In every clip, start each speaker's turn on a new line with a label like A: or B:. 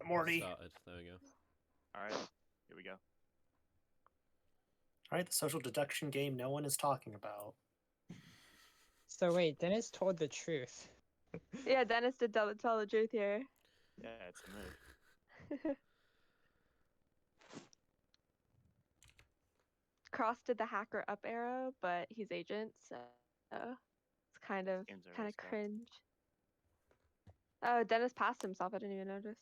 A: Morty.
B: Started. There we go.
C: All right, here we go.
A: All right, the social deduction game no one is talking about.
D: So wait, Denis told the truth.
E: Yeah, Denis did tell the truth here.
C: Yeah, it's a move.
E: Cross did the hacker up arrow, but he's agent, so it's kind of
C: Games are respect.
E: cringe. Oh, Denis passed himself. I didn't even notice.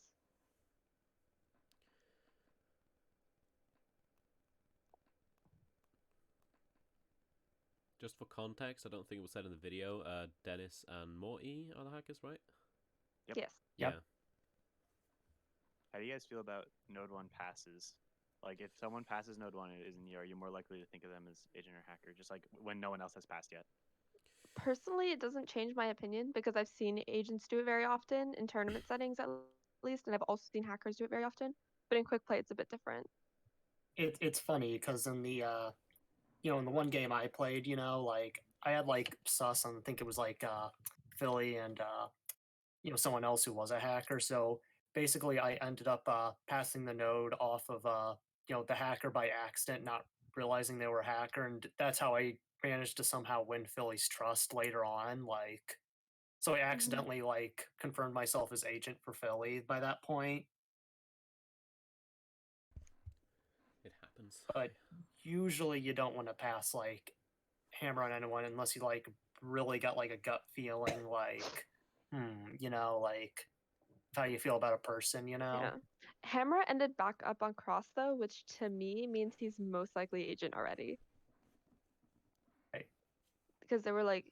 B: Just for context, I don't think it was said in the video. Denis and Morty are the hackers, right?
C: Yep.
E: Yes.
B: Yeah.
A: Yep.
C: How do you guys feel about node 1 passes? Like, if someone passes node 1 and it isn't you, are you more likely to think of them as agent or hacker, just like when no one else has passed yet?
E: Personally, it doesn't change my opinion because I've seen agents do it very often in tournament settings at least, and I've also seen hackers do it very often. But in quick play, it's a bit different.
A: It's funny because in the in the one game I played, like I had like sus on, I think it was like Philly and someone else who was a hacker. So basically, I ended up passing the node off of the hacker by accident, not realizing they were a hacker, and that's how I managed to somehow win Philly's trust later on. Like, so I accidentally like confirmed myself as agent for Philly by that point.
B: It happens.
A: But usually you don't want to pass like hammer on anyone unless you like really got like a gut feeling like like how you feel about a person.
E: Yeah. Hammer ended back up on cross though, which to me means he's most likely agent already.
A: Right.
E: Because they were like,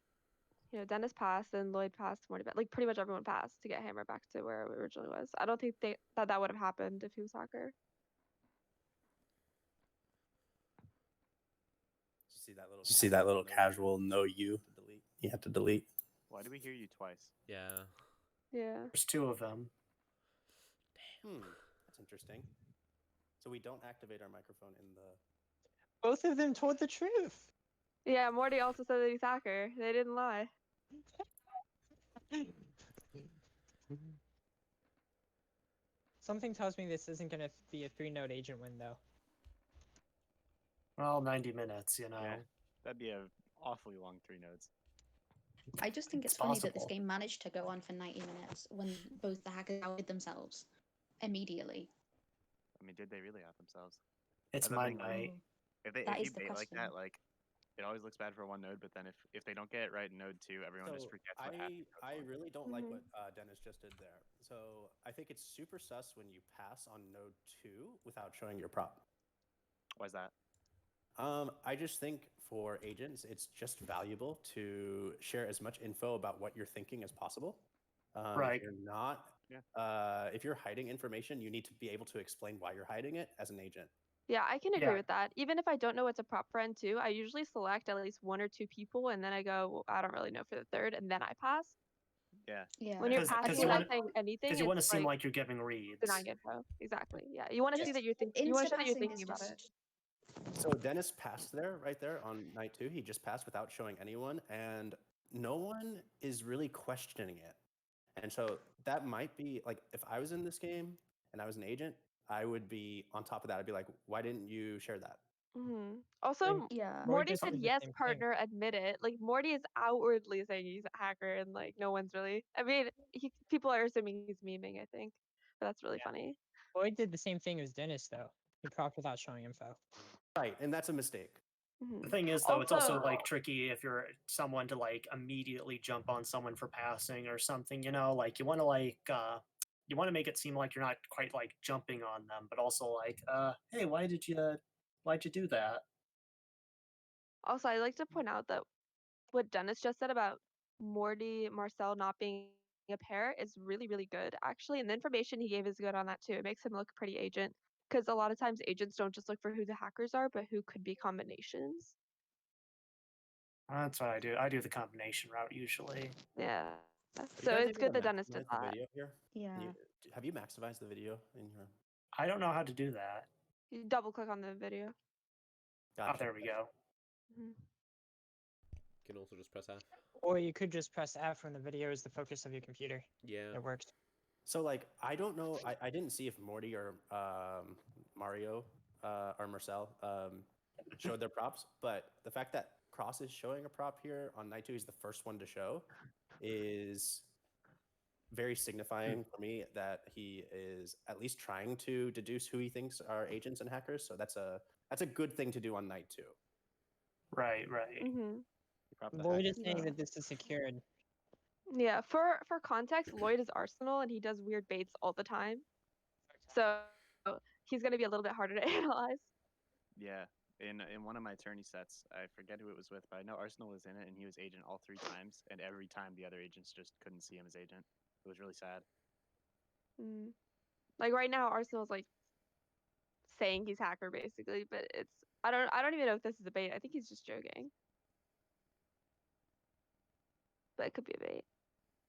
E: Denis passed and Lloyd passed, Morty passed. Like pretty much everyone passed to get Hammer back to where it originally was. I don't think that would have happened if he was hacker.
F: You see that little casual no you? You have to delete.
C: Why do we hear you twice?
B: Yeah.
E: Yeah.
A: There's two of them.
F: That's interesting. So we don't activate our microphone in the...
D: Both of them told the truth.
E: Yeah, Morty also said that he's hacker. They didn't lie.
D: Something tells me this isn't going to be a 3-node agent win, though.
A: Well, 90 minutes,
C: Yeah, that'd be a awfully long 3 nodes.
G: I just think it's funny that this game managed to go on for 90 minutes when both the hackers outed themselves immediately.
C: I mean, did they really out themselves?
A: It's
C: I don't think,
A: Mindnight.
C: If you bait like that, like it always looks bad for one node, but then if they don't get it right in node 2, everyone just forgets what happened.
F: I really don't like what Denis just did there. So I think it's super sus when you pass on node 2 without showing your prop.
C: Why is that?
F: I just think for agents, it's just valuable to share as much info about what you're thinking as possible.
A: Right.
F: If you're not, if you're hiding information, you need to be able to explain why you're hiding it as an agent.
E: Yeah, I can agree with that. Even if I don't know what's a prop friend too, I usually select at least 1 or 2 people, and then I go, well, I don't really know for the third, and then I pass.
C: Yeah.
E: When you're passing and not saying anything,
A: because you want to
E: it's
A: seem like you're giving reads.
E: denying info. Exactly. Yeah, you want to see that you're thinking. You want to show that you're thinking about it.
F: So Denis passed there, right there on night 2. He just passed without showing anyone, and no one is really questioning it. And so that might be like, if I was in this game and I was an agent, I would be on top of that. I'd be like, why didn't you share that?
E: Also,
G: Yeah.
E: Morty said yes, partner, admit it. Like Morty is outwardly saying he's a hacker, and like no one's really. I mean, people are assuming he's memeing. I think, but that's really funny.
D: Lloyd did the same thing as Denis, though. He propped without showing info.
F: Right, and that's a mistake.
A: The thing is, though, it's also like tricky if you're someone to like immediately jump on someone for passing or something. Like you want to you want to make it seem like you're not quite like jumping on them, but also like, hey, why'd you do that?
E: Also, I'd like to point out that what Denis just said about Morty, Marcel not being a pair is really, really good, actually. And the information he gave is good on that, too. It makes him look pretty agent. Because a lot of times agents don't just look for who the hackers are, but who could be combinations.
A: That's what I do. I do the combination route usually.
E: Yeah. So it's good that Denis did that.
G: Yeah.
F: Have you maximized the video in your...
A: I don't know how to do that.
E: You double click on the video.
A: Gotcha. Oh, there we go.
B: You can also just press F.
D: Or you could just press F when the video is the focus of your computer.
B: Yeah.
D: It works.
F: So like I don't know. I didn't see if Morty or Mario or Marcel showed their props, but the fact that Cross is showing a prop here on night 2, he's the first one to show, is very signifying for me that he is at least trying to deduce who he thinks are agents and hackers. So that's a good thing to do on night 2.
A: Right.
E: Mm-hmm.
D: Lloyd is saying
E: Yeah.
D: that this is secured.
E: Yeah, for context, Lloyd is arsynal and he does weird baits all the time. So he's gonna be a little bit harder to analyze.
C: Yeah. In one of my tourney sets, I forget who it was with, but I know Arsenal was in it and he was agent all 3 times, and every time the other agents just couldn't see him as agent. It was really sad.
E: Mm. Like right now, Arsenal's like saying he's hacker basically, but it's I don't even know if this is a bait. I think he's just joking. But it could be a bait.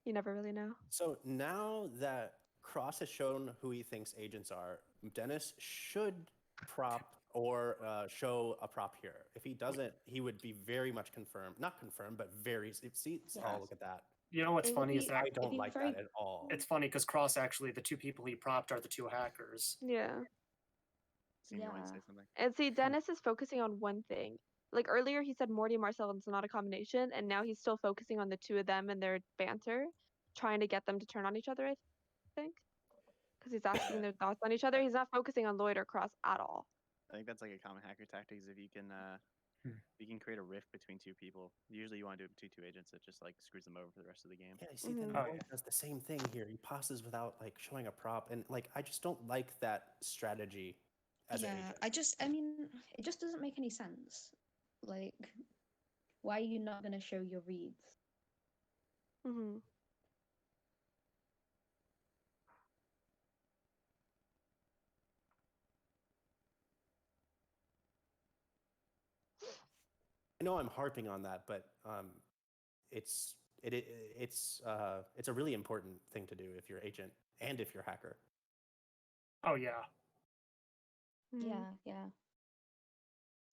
E: You never really know.
F: So now that Cross has shown who he thinks agents are, Denis should prop or show a prop here. If he doesn't, he would be very much confirmed. Not confirmed, but very. See, oh, look at that.
A: You know what's
G: It would
A: funny is
G: be-
A: that
F: I
G: it'd
F: don't
G: be
F: like
G: very-
F: that at all.
A: it's funny because Cross actually the 2 people he propped are the 2 hackers.
E: Yeah.
C: Seeing you want to
G: Yeah.
C: say something?
E: And see, Denis is focusing on one thing. Like earlier, he said Morty and Marcel is not a combination, and now he's still focusing on the 2 of them and their banter, trying to get them to turn on each other. I think, because he's asking their thoughts on each other. He's not focusing on Lloyd or Cross at all.
C: I think that's like a common hacker tactic is if you can create a rift between 2 people. Usually you want to do it between 2 agents. It just like screws them over for the rest of the game.
F: Yeah, you see,
E: Mhm.
F: then
A: Oh,
F: Lloyd
A: yeah.
F: does the same thing here. He passes without like showing a prop, and like I just don't like that strategy as an
G: Yeah,
F: agent.
G: I mean, it just doesn't make any sense. Like, why are you not going to show your reads?
E: Mm-hmm.
F: I know I'm harping on that, but it's it's a really important thing to do if you're agent and if you're hacker.
A: Oh yeah.
G: Yeah.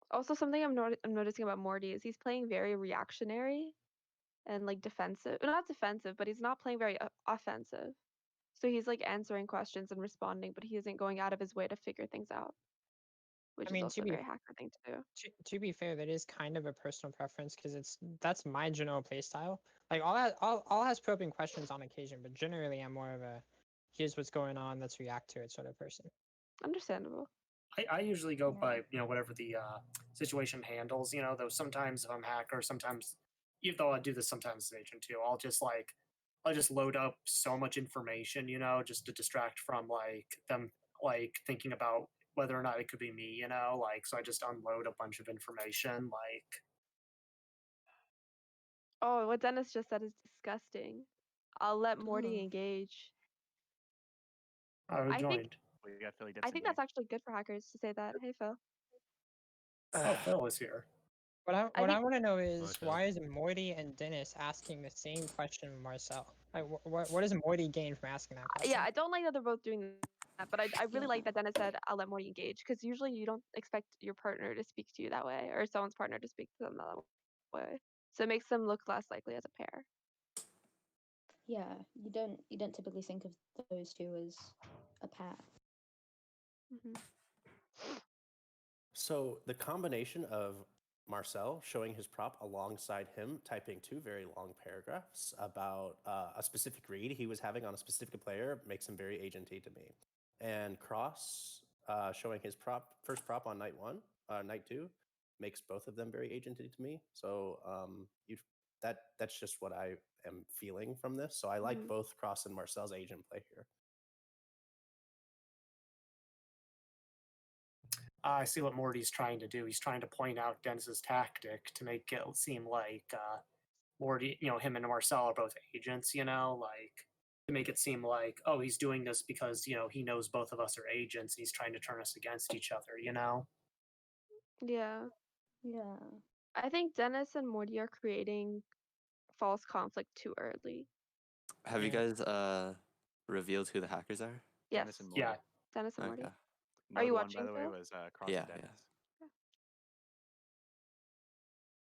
E: Also, something I'm noticing about Morty is he's playing very reactionary and like defensive. Not defensive, but he's not playing very offensive. So he's like answering questions and responding, but he isn't going out of his way to figure things out, which
D: I mean,
E: is also a very hacker thing to do.
D: to be fair, that is kind of a personal preference because that's my general playstyle. Like all has probing questions on occasion, but generally I'm more of a here's what's going on, let's react to it sort of person.
E: Understandable.
A: I usually go
G: Yeah.
A: by whatever the situation handles. Though sometimes if I'm hacker, sometimes even though I do this sometimes as agent too, I'll just load up so much information, just to distract from like them like thinking about whether or not it could be me, so I just unload a bunch of information like.
E: Oh, what Denis just said is disgusting. I'll let Morty
G: Oh.
E: engage.
A: I
E: I think-
A: joined.
C: Well, you got Philliedips
E: I
C: in
E: think
C: here.
E: that's actually good for hackers to say that. Hey, Phil.
A: Oh, Phil is here.
D: What I
E: think-
D: want to know is
B: Okay.
D: why is Morty and Denis asking the same question of Marcel? Like, what does Morty gain from asking that question?
E: Yeah, I don't like that they're both doing that, but I really like
G: Yeah.
E: that Denis said, I'll let Morty engage, because usually you don't expect your partner to speak to you that way, or someone's partner to speak to them that way. So it makes them look less likely as a pair.
G: Yeah, you don't typically think of those 2 as a pair.
E: Mm-hmm.
F: So the combination of Marcel showing his prop alongside him typing 2 very long paragraphs about a specific read he was having on a specific player makes him very agenty to me. And Cross showing his first prop on night 2 makes both of them very agenty to me. So that's just what I am feeling from this. So I like
E: Mhm.
F: both Cross and Marcel's agent play here.
A: I see what Morty's trying to do. He's trying to point out Denis's tactic to make it seem like Morty, him and Marcel are both agents, like to make it seem like, oh, he's doing this because, he knows both of us are agents. He's trying to turn us against each other,
E: Yeah.
G: Yeah.
E: I think Denis and Morty are creating false conflict too early.
H: Have you
A: Yeah.
H: guys revealed who the hackers are?
E: Yes.
C: Denis and Morty.
A: Yeah.
E: Denis and Morty.
H: Okay.
C: Node
E: Are you
C: 1,
E: watching,
C: by the way,
E: Phil?
C: was Cross
H: Yeah,
C: and Denis.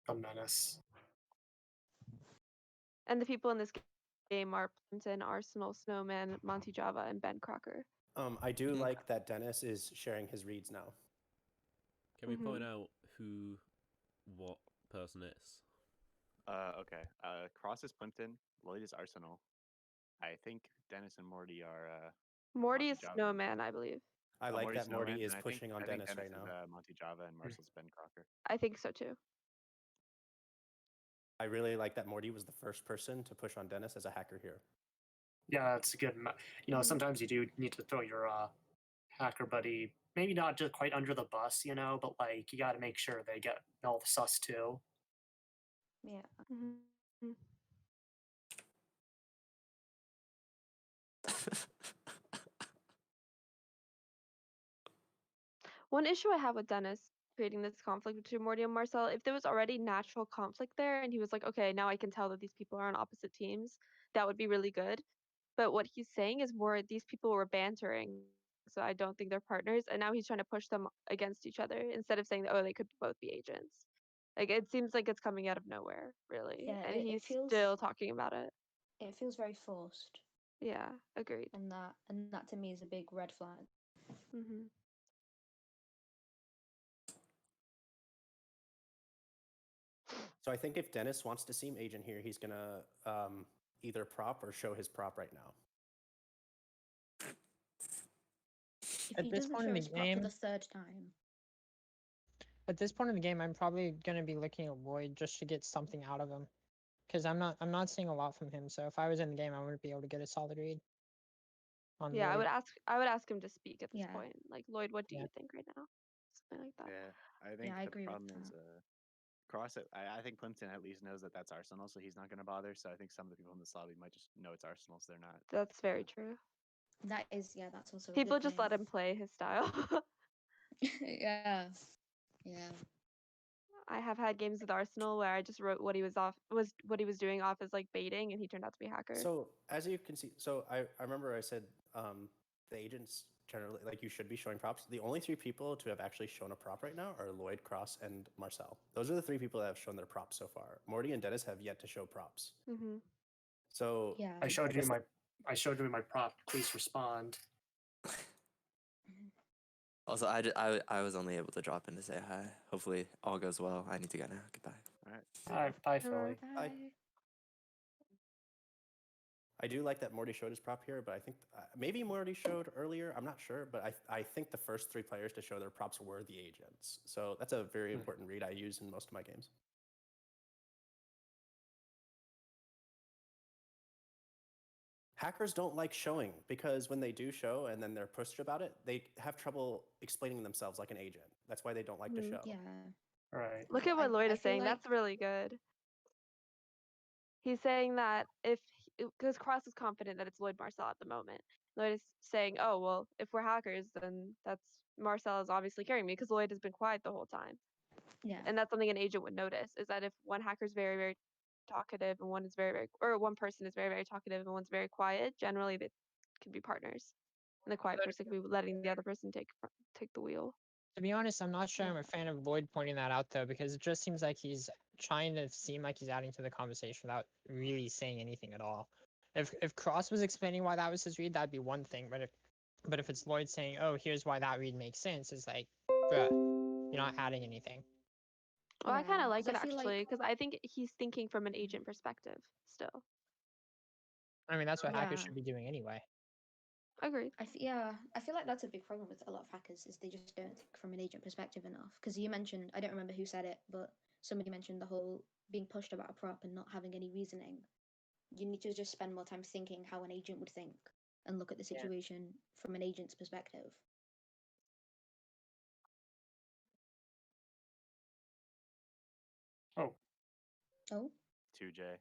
A: A menace.
E: And the people in this game are Plimpton, Arsenal, Snowman, MontyJava, and Bencrocker.
F: I do
H: Mm.
F: like that Denis is sharing his reads now.
B: Can we point
E: Mhm.
B: out who what person is?
C: Okay. Cross is Plimpton. Lloyd is Arsenal. I think Denis and Morty are
E: Morty is
C: MontyJava.
E: Snowman, I believe.
F: I like
C: Morty's
F: that Morty
C: Snowman,
F: is
C: and
F: pushing on
C: I think
F: Denis right
C: Denis
F: now.
C: is MontyJava and Marcel's Bencrocker.
E: I think so too.
F: I really like that Morty was the first person to push on Denis as a hacker here.
A: Yeah, it's a good. You know, sometimes you do need to throw your hacker buddy, maybe not just quite under the bus, you know, but like you got to make sure they get all the sus too.
G: Yeah.
E: Mhm. One issue I have with Denis creating this conflict between Morty and Marcel, if there was already natural conflict there and he was like, okay, now I can tell that these people are on opposite teams, that would be really good. But what he's saying is more these people were bantering, so I don't think they're partners, and now he's trying to push them against each other instead of saying that, oh, they could both be agents. Like it seems like it's coming out of nowhere, really.
G: Yeah,
E: and
G: it
E: he's
G: feels
E: still talking about it.
G: it feels very forced,
E: Yeah, agreed.
G: and that to me is a big red flag.
E: Hmm.
F: So I think if Denis wants to seem agent here, he's gonna either prop or show his prop right now.
G: If
D: At
G: he
D: this
G: doesn't
D: point
G: show
D: in the
G: his prop for
D: game-
G: the third time,
D: At this point in the game, I'm probably gonna be looking at Lloyd just to get something out of him, because I'm not seeing a lot from him. So if I was in the game, I wouldn't be able to get a solid read on
E: Yeah,
D: Lloyd.
E: I would ask him to speak at this
G: Yeah.
E: point. Like, Lloyd, what do
D: Yeah.
E: you think right now? Something like that.
C: Yeah, I think
G: I
C: the
G: agree with
C: problem is
G: that.
C: Cross. I think Plimpton at least knows that that's Arsenal, so he's not going to bother. So I think some of the people in this lobby might just know it's Arsenal, so they're not.
E: That's very true.
G: that's also a
E: People
G: good
E: just
G: point.
E: let him play his style.
G: Yeah. Yeah.
E: I have had games with Arsenal where I just wrote what he was doing off as like baiting, and he turned out to be a hacker.
F: So as you can see, so I remember I said the agents generally, like, you should be showing props. The only three people to have actually shown a prop right now are Lloyd, Cross, and Marcel. Those are the three people that have shown their props so far. Morty and Denis have yet to show props.
E: Hmm.
F: So
G: Yeah.
A: I showed you
F: guess
A: I showed you my prop. Please respond.
H: Also, I was only able to drop in to say hi. Hopefully, all goes well. I need to go now. Goodbye.
C: All right.
A: All right, bye, Philly.
G: Bye.
F: I do like that Morty showed his prop here, but I think maybe Morty showed earlier. I'm not sure, but I think the first three players to show their props were the agents. So that's a very important read I use in most of my games. Hackers don't like showing because when they do show and then they're pushed about it, they have trouble explaining themselves like an agent. That's why they don't like to show.
G: Yeah.
A: Right.
E: Look at what Lloyd
G: I
E: is
G: feel
E: saying.
G: like-
E: That's really good. He's saying that because Cross is confident that it's Lloyd Marcel at the moment. Lloyd is saying, oh, well, if we're hackers, then that's Marcel is obviously carrying me because Lloyd has been quiet the whole time.
G: Yeah.
E: And that's something an agent would notice, is that if one hacker is very, very talkative and one is one person is very, very talkative and one's very quiet, generally they can be partners. And the quiet person could be letting the other person take the wheel.
D: To be honest, I'm not sure I'm a fan of Lloyd pointing that out though, because it just seems like he's trying to seem like he's adding to the conversation without really saying anything at all. If Cross was explaining why that was his read, that'd be one thing. But if it's Lloyd saying, "Oh, here's why that read makes sense," it's like, bruh, you're not adding anything.
E: Well, I kind
G: Yeah,
E: of like
G: 'cause
E: it
G: I feel like-
E: actually, because I think he's thinking from an agent perspective still.
D: I mean, that's what hackers
G: Yeah.
D: should be doing anyway.
E: Agreed.
G: I feel like that's a big problem with a lot of hackers is they just don't think from an agent perspective enough. Because you mentioned, I don't remember who said it, but somebody mentioned the whole being pushed about a prop and not having any reasoning. You need to just spend more time thinking how an agent would think and look at the situation from an agent's perspective.
A: Oh,
G: Oh,
C: 2J.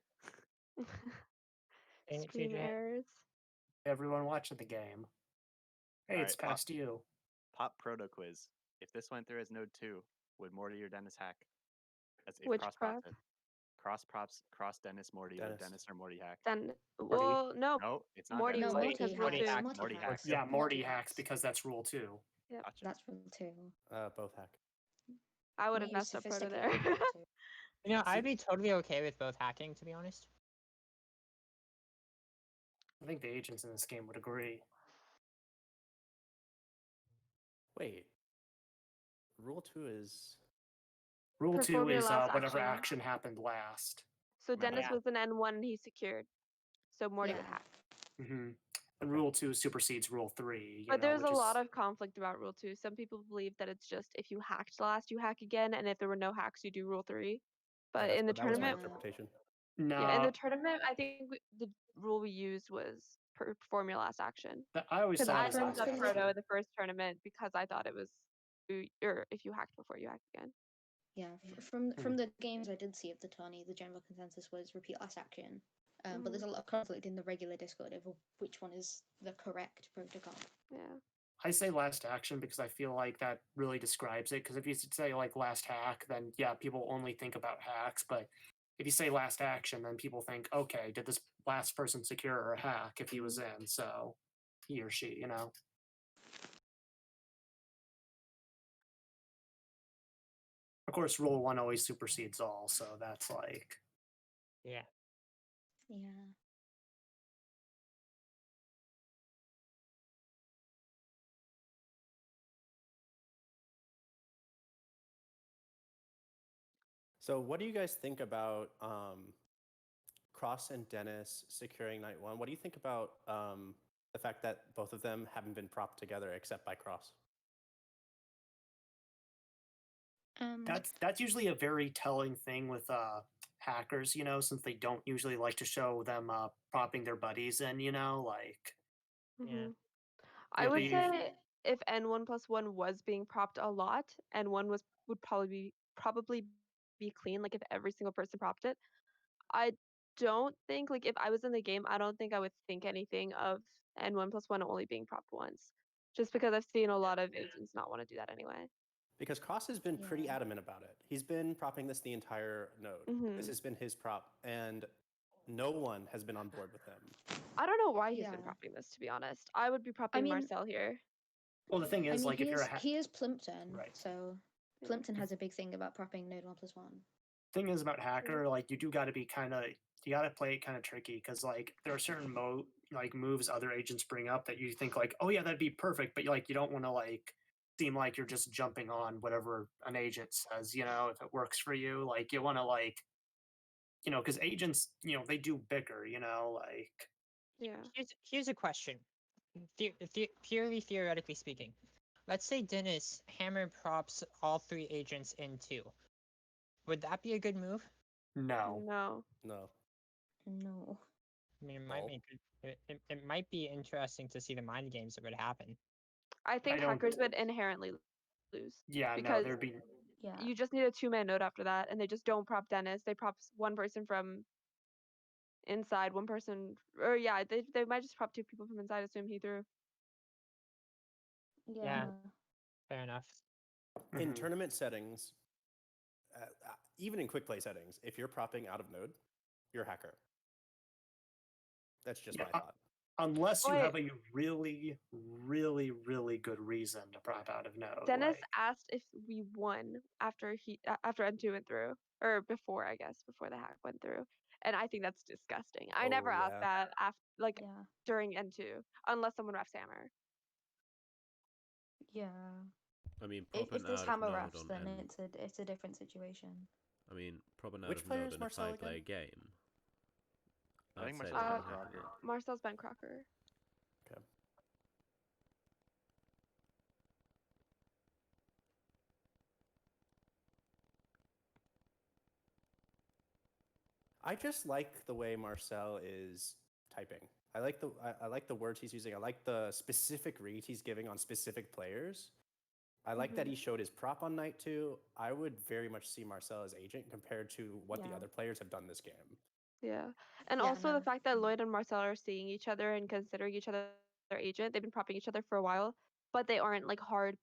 D: Dang it,
E: Screen
D: TJ.
E: errors.
A: everyone watching the game. Hey,
C: All
A: it's
C: right,
A: past you.
C: Pop proto quiz. If this went through as node 2, would Morty or Denis hack? That's if
E: Which
C: cross
E: prop?
C: props it. Cross Denis Morty. Would
F: Denis.
C: Dennis or Morty hack?
E: Then, well, no,
C: No, it's not
E: Morty
C: Dennis.
G: no,
E: would
G: Morty
E: because rule
G: hacks.
E: 2.
G: Morty
C: Morty
G: hacks.
C: hacks.
A: Yeah, Morty
G: Morty
A: hacks
G: hacks.
A: because that's rule 2.
C: Gotcha.
G: That's rule 2.
F: Both hack.
E: I would
G: We
E: have
G: use
E: messed up proto there.
G: sophisticated rule 2.
D: You know, I'd be totally okay with both hacking, to be honest.
A: I think the agents in this game would agree.
F: Wait. Rule 2 is.
A: Rule 2
E: Perform your
A: is
E: last
A: whatever
E: action.
A: action happened last.
E: So
C: Remember
E: Denis
A: that?
E: was an N1 and he secured. So Morty would
G: Yeah.
E: hack.
A: Hmm. And Rule 2 supersedes Rule 3.
E: But there's
A: which
E: a lot
A: is-
E: of conflict about Rule 2. Some people believe that it's just if you hacked last, you hack again, and if there were no hacks, you do Rule 3. But in the
F: that was my
E: tournament,
F: interpretation.
A: No,
E: yeah, in the tournament, I think the rule we used was perform your last action.
A: I always
E: Because
A: saw
E: I
A: it as
E: burned
A: last
E: up
A: action.
E: Proto in the first tournament because I thought it was, or if you hacked before, you hacked again.
G: Yeah, from the games I did see of the tourney, the general consensus was repeat last action. But there's a lot of conflict in the regular Discord over which one is the correct protocol.
E: Yeah.
A: I say last action because I feel like that really describes it. Because if you say like last hack, then yeah, people only think about hacks. But if you say last action, then people think, okay, did this last person secure a hack if he was in? So he or she, Of course, Rule 1 always supersedes all, so that's like.
D: Yeah.
G: Yeah.
F: So, what do you guys think about Cross and Denis securing night 1? What do you think about the fact that both of them haven't been propped together except by Cross?
A: That's usually a very telling thing with hackers, since they don't usually like to show them propping their buddies in, like.
E: Mm-hmm.
D: Yeah.
E: I would
A: they
E: say if N1+1 was being propped a lot, N1 would probably be clean, like if every single person propped it. I don't think, like if I was in the game, I don't think I would think anything of N1+1 only being propped once. Just because I've seen a lot of agents not want to do that anyway.
F: Because Cross has been pretty
G: Yeah.
F: adamant about it. He's been propping this the entire node.
E: Mhm.
F: This has been his prop, and no one has been on board with him.
E: I don't know why he's been
G: Yeah.
E: propping this, to be honest. I would be propping
G: mean-
E: Marcel here.
A: Well, the thing is, like, if you're a
G: he is Plimpton,
A: Right.
G: so
E: Yeah.
G: Plimpton has a big thing about propping node 1+1.
A: thing is about hacker, like you do got to be you got to play it kind of tricky because like there are certain moves other agents bring up that you think like, oh yeah, that'd be perfect, but you don't want to like seem like you're just jumping on whatever an agent says, if it works for you. Like you want to like, because agents, they do bicker, like.
E: Yeah.
D: Here's a question. Purely theoretically speaking, let's say Denis hammer props all 3 agents in 2. Would that be a good move?
A: No.
E: No.
F: No.
G: No.
D: I mean, it might
F: No.
D: make it might be interesting to see the mind games that would happen.
E: I think
A: don't-
E: hackers would inherently lose.
A: Yeah,
E: Because
A: no, there'd be.
G: Yeah.
E: you just need a 2-man node after that, and they just don't prop Denis. They prop one person from inside, one person, or yeah, they might just prop 2 people from inside, assume he threw.
G: Yeah.
D: Fair enough.
F: In
A: Mhm.
F: tournament settings, even in quick play settings, if you're propping out of node, you're a hacker. That's just
A: Yeah,
F: my thought.
A: Unless you
E: Wait.
A: have a really, really, really good reason to prop out of node.
E: Denis
A: like-
E: asked if we won after after N2 went through, or before, I guess, before the hack went through. And I think that's disgusting. I never
F: Oh,
E: asked
F: yeah.
E: that after, like
G: Yeah.
E: during N2, unless someone refs hammer.
G: Yeah.
B: I mean,
G: If
B: propping
G: there's
B: out
G: hammer
B: of node
G: refs,
B: on
G: then
B: N.
G: it's a different situation.
B: I mean, propping out
F: Which
B: of
F: player
B: node
F: is
B: in a
F: Marcel again?
B: 5-player game.
C: I think
B: I'd say
C: Marcel's
B: that's
C: Bencrocker.
B: Bencrocker.
E: Marcel's Bencrocker.
F: Okay. I just like the way Marcel is typing. I like the words he's using. I like the specific reads he's giving on specific players. I like that he showed his prop on night 2. I would very much see Marcel as agent compared to what the
G: Yeah.
F: other players have done this game.
E: Yeah. And
G: Yeah,
E: also the
G: no.
E: fact that Lloyd and Marcel are seeing each other and considering each other their agent. They've been propping each other for a while, but they aren't like hard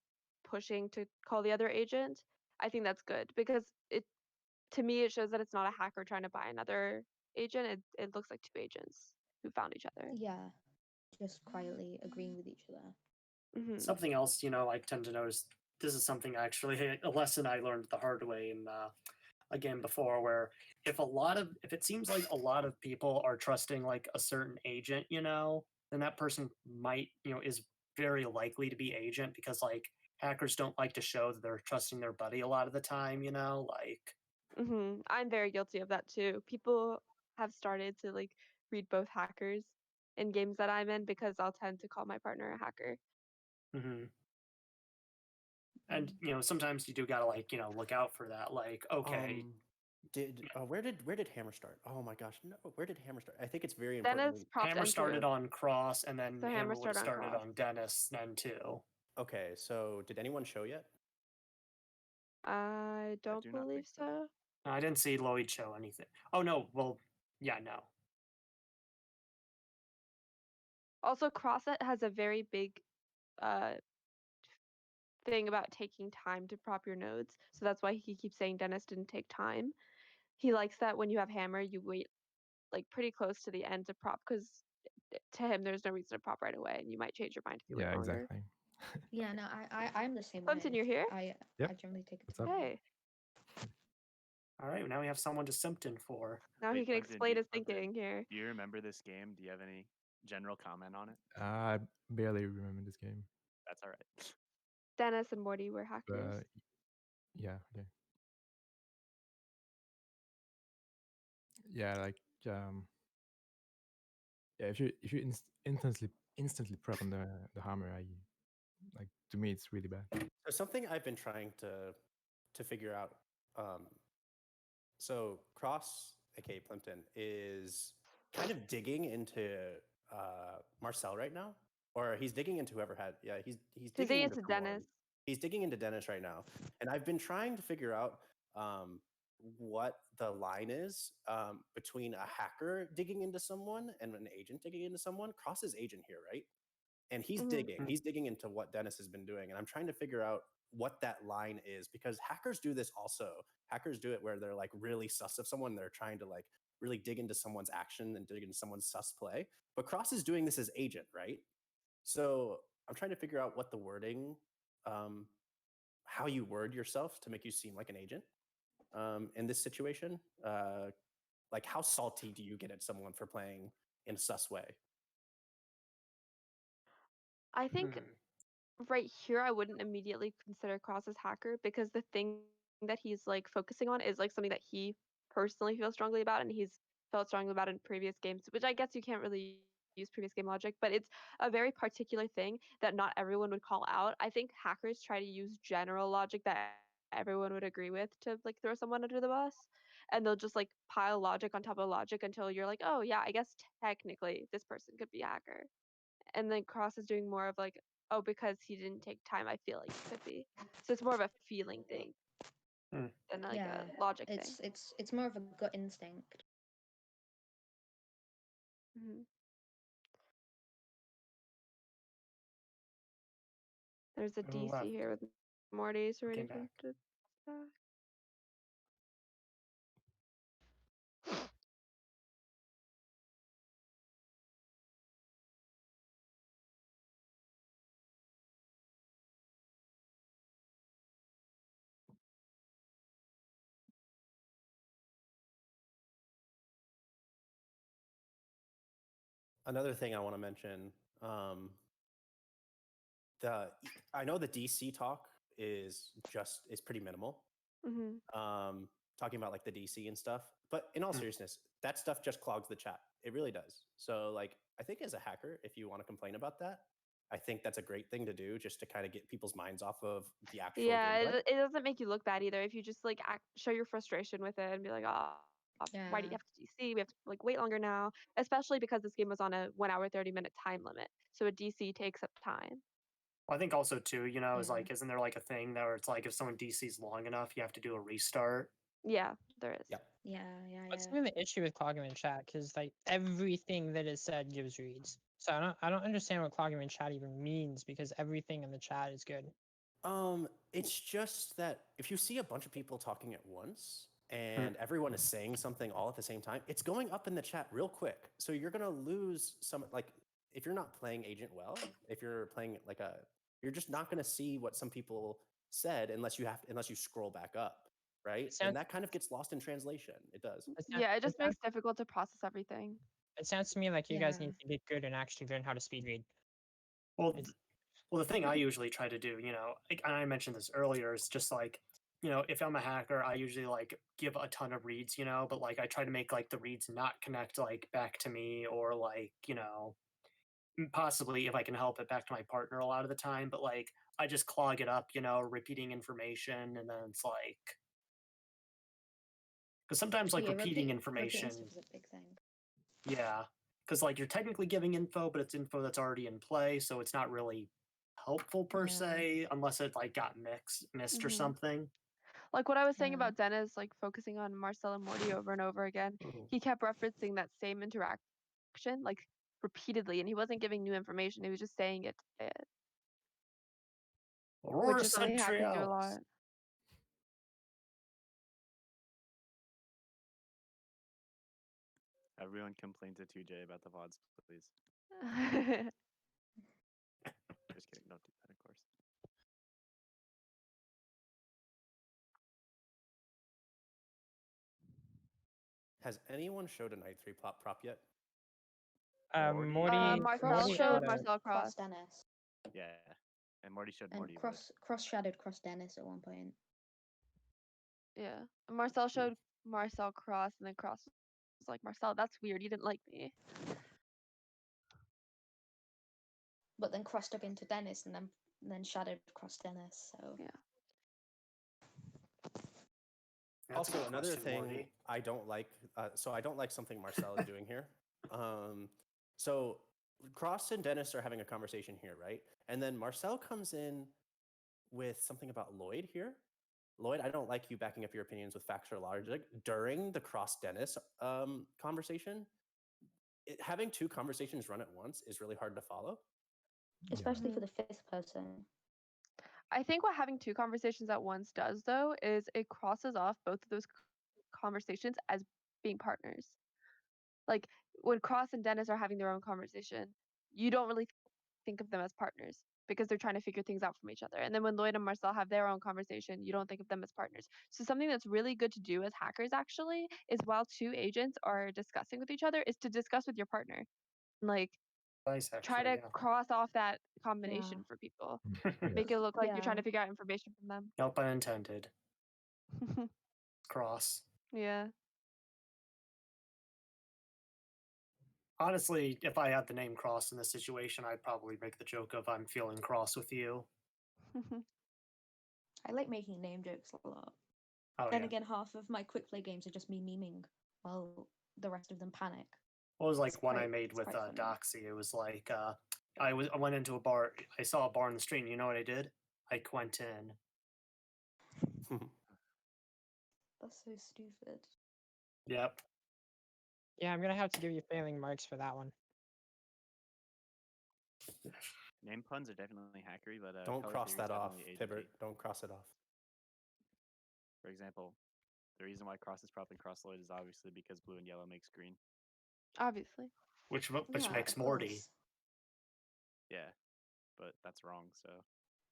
E: pushing to call the other agent. I think that's good because to me it shows that it's not a hacker trying to buy another agent. It looks like 2 agents who found each other.
G: Yeah. Just quietly agreeing with each other.
E: Mhm.
A: Something else, I tend to notice. This is something actually a lesson I learned the hard way in a game before where if it seems like a lot of people are trusting like a certain agent, then that person might, is very likely to be agent because like hackers don't like to show that they're trusting their buddy a lot of the time, like
E: I'm very guilty of that too. People have started to like read both hackers in games that I'm in because I'll tend to call my partner a hacker.
A: hmm and sometimes you do gotta like, look out for that. Like, okay,
F: Where did Hammer start? Oh my gosh, no! Where did Hammer start? I think it's very important.
E: Dennis propped
A: Hammer started
E: into.
A: on Cross, and then
E: So Hammer
A: Hammer would have
E: started on
A: started
E: Cross.
A: on Denis then too.
F: Okay, so did anyone show yet?
E: I don't
C: do not
E: believe
C: think so.
E: so.
A: No, I didn't see Lloyd show anything. Oh no, well, yeah, no.
E: Also, Crosset has a very big thing about taking time to prop your nodes. So that's why he keeps saying Dennis didn't take time. He likes that when you have Hammer, you wait like pretty close to the end to prop because to him there's no reason to prop right away, and you might change your mind if you wait
I: Yeah,
E: longer.
I: exactly.
G: Yeah, no, I'm the same
E: Plimpton,
G: way.
E: you're here?
G: I
I: Yep.
G: generally take it.
I: What's up?
E: Hey,
A: All right, now we have someone to Simpton for.
E: now
C: Wait,
E: he can
C: Plimpton,
E: explain his
C: Plimpton,
E: thinking here.
C: Do you remember this game? Do you have any general comment on it?
I: I barely remember this game,
C: That's all right.
E: Dennis and Morty were hackers.
I: but yeah, okay. Yeah, like yeah, if you instantly prep on the hammer, like to me it's really bad.
F: So something I've been trying to figure out. So Cross, aka Plimpton, is kind of digging into Marcel right now, or he's digging into whoever had. Yeah, he's digging into someone.
E: Dennis.
F: He's digging into Denis right now, and I've been trying to figure out what the line is between a hacker digging into someone and an agent digging into someone. Cross is agent here, right? And he's digging. He's digging into what Denis has been doing, and I'm trying to figure out what that line is because hackers do this also. Hackers do it where they're like really sus of someone. They're trying to like really dig into someone's action and dig into someone's sus play. But Cross is doing this as agent, right? So I'm trying to figure out what the wording, how you word yourself to make you seem like an agent in this situation. Like how salty do you get at someone for playing in a sus way?
E: I think right here I wouldn't immediately consider Cross as hacker because the thing that he's like focusing on is like something that he personally feels strongly about and he's felt strongly about in previous games, which I guess you can't really use previous game logic, but it's a very particular thing that not everyone would call out. I think hackers try to use general logic that everyone would agree with to like throw someone under the bus, and they'll just like pile logic on top of logic until you're like, oh yeah, I guess technically this person could be a hacker. And then Cross is doing more of like, oh, because he didn't take time, I feel like he could be. So it's more of a feeling thing than like a logic thing.
G: It's more of a gut instinct.
E: There's a
A: Who
E: DC
A: left?
E: here with Morty, so ready
A: Came
E: for
A: back.
E: him to back.
F: Another thing I want to mention, I know the DC talk is pretty minimal. Talking about like the DC and stuff, but in all seriousness, that stuff just clogs the chat. It really does. So like, I think as a hacker, if you want to complain about that, I think that's a great thing to do just to kind of get people's minds off of the actual gameplay.
E: It doesn't make you look bad either if you just like show your frustration with it and be like, oh, why do you have to DC? We have to like wait longer now, especially because this game was on a 1 hour 30-minute time limit, so a DC takes up time.
A: I think also too, is like, isn't there like a thing where it's like if someone DCs long enough, you have to do a restart?
E: Yeah, there is.
F: Yeah.
D: What's even the issue with clogging in chat? Because like everything that is said gives reads. So I don't understand what clogging in chat even means because everything in the chat is good.
F: It's just that if you see a bunch of people talking at once and everyone is saying something all at the same time, it's going up in the chat real quick. So you're gonna lose some, like if you're not playing agent well, if you're playing like you're just not gonna see what some people said unless you scroll back up. right?
D: sounds-
F: And that kind of gets lost in translation. It does.
E: Yeah, it just
D: sounds-
E: makes it difficult to process everything.
D: It sounds to me like you guys
G: Yeah.
D: need to get good and actually learn how to speed read.
A: Well,
D: It's-
A: well, the thing I usually try to do, you know, like, and I mentioned this earlier, is just like, you know, if I'm a hacker, I usually like give a ton of reads, you know, but like I try to make like the reads not connect like back to me, or like, you know, possibly if I can help it back to my partner a lot of the time, but like I just clog it up, you know, repeating information, and then it's like, because sometimes like
G: Yeah,
A: repeating
G: repeating
A: information,
G: stuff is a big thing.
A: yeah, because like you're technically giving info, but it's info that's already in play, so it's not really helpful per
G: Yeah.
A: se, unless it like got missed or
E: Mhm.
A: something.
E: Like what I was saying
G: Yeah.
E: about Denis, like focusing on Marcel and Morty over and over again.
A: Ooh.
E: He kept referencing that same interaction like repeatedly, and he wasn't giving new information. He was just saying it,
A: Aurora
E: which is something hackers do a
A: Centrioles.
E: lot.
C: Everyone complain to 2J about the VODs, please. Just kidding. Don't do that, of course.
F: Has anyone showed a Knight 3 prop yet?
C: Morty.
D: Morty,
E: Marcel
D: Morty
E: showed
D: had a-
E: Marcel cross.
G: Dennis.
C: Yeah. And Morty showed
G: And
C: Morty. but-
G: cross shadowed cross Dennis at one point.
E: Yeah, Marcel showed Marcel cross, and then cross was like, Marcel, that's weird. You didn't like me.
G: But then crossed up into Dennis and then shadowed cross Dennis. So
E: Yeah.
A: That's a
F: Also,
A: good
F: another
A: question,
F: thing
A: Morty.
F: I don't like. So I don't like something Marcel is doing here. So Cross and Denis are having a conversation here, right? And then Marcel comes in with something about Lloyd here. Lloyd, I don't like you backing up your opinions with facts or logic during the Cross Denis conversation. Having two conversations run at once is really hard to follow.
G: especially
E: Mhm.
G: for the fifth person.
E: I think what having two conversations at once does, though, is it crosses off both of those conversations as being partners. Like when Cross and Denis are having their own conversation, you don't really think of them as partners because they're trying to figure things out from each other. And then when Lloyd and Marcel have their own conversation, you don't think of them as partners. So something that's really good to do as hackers actually is while two agents are discussing with each other is to discuss with your partner. Like
A: Nice,
E: try
A: actually,
E: to
A: yeah.
E: cross off that combination for people. Make it look like you're trying to
G: Yeah.
E: figure out information from them.
A: No pun intended. Cross.
E: Yeah.
A: Honestly, if I had the name Cross in this situation, I'd probably make the joke of I'm feeling cross with you.
G: I like making name jokes a lot.
A: Oh
G: Then
A: yeah.
G: again, half of my quick play games are just me memeing while the rest of them panic.
A: What was like
G: It's
A: one I
G: quite-
A: made
G: it's
A: with
G: quite funny.
A: Doxy? It was like I went into a bar. I saw a bar in the street. And you know what I did? I went in.
G: That's so stupid.
A: Yep.
D: Yeah, I'm gonna have to give you failing marks for that one.
C: Name puns are definitely hackery, but
F: Don't
C: color
F: cross
C: theory is
F: that off,
C: definitely
F: Pibbert.
C: agency.
F: Don't cross it off.
C: For example, the reason why Cross is probably cross Lloyd is obviously because blue and yellow makes green.
E: Obviously.
A: Which
G: Yeah,
A: makes
G: of
A: Morty.
G: course.
C: Yeah, but that's wrong. So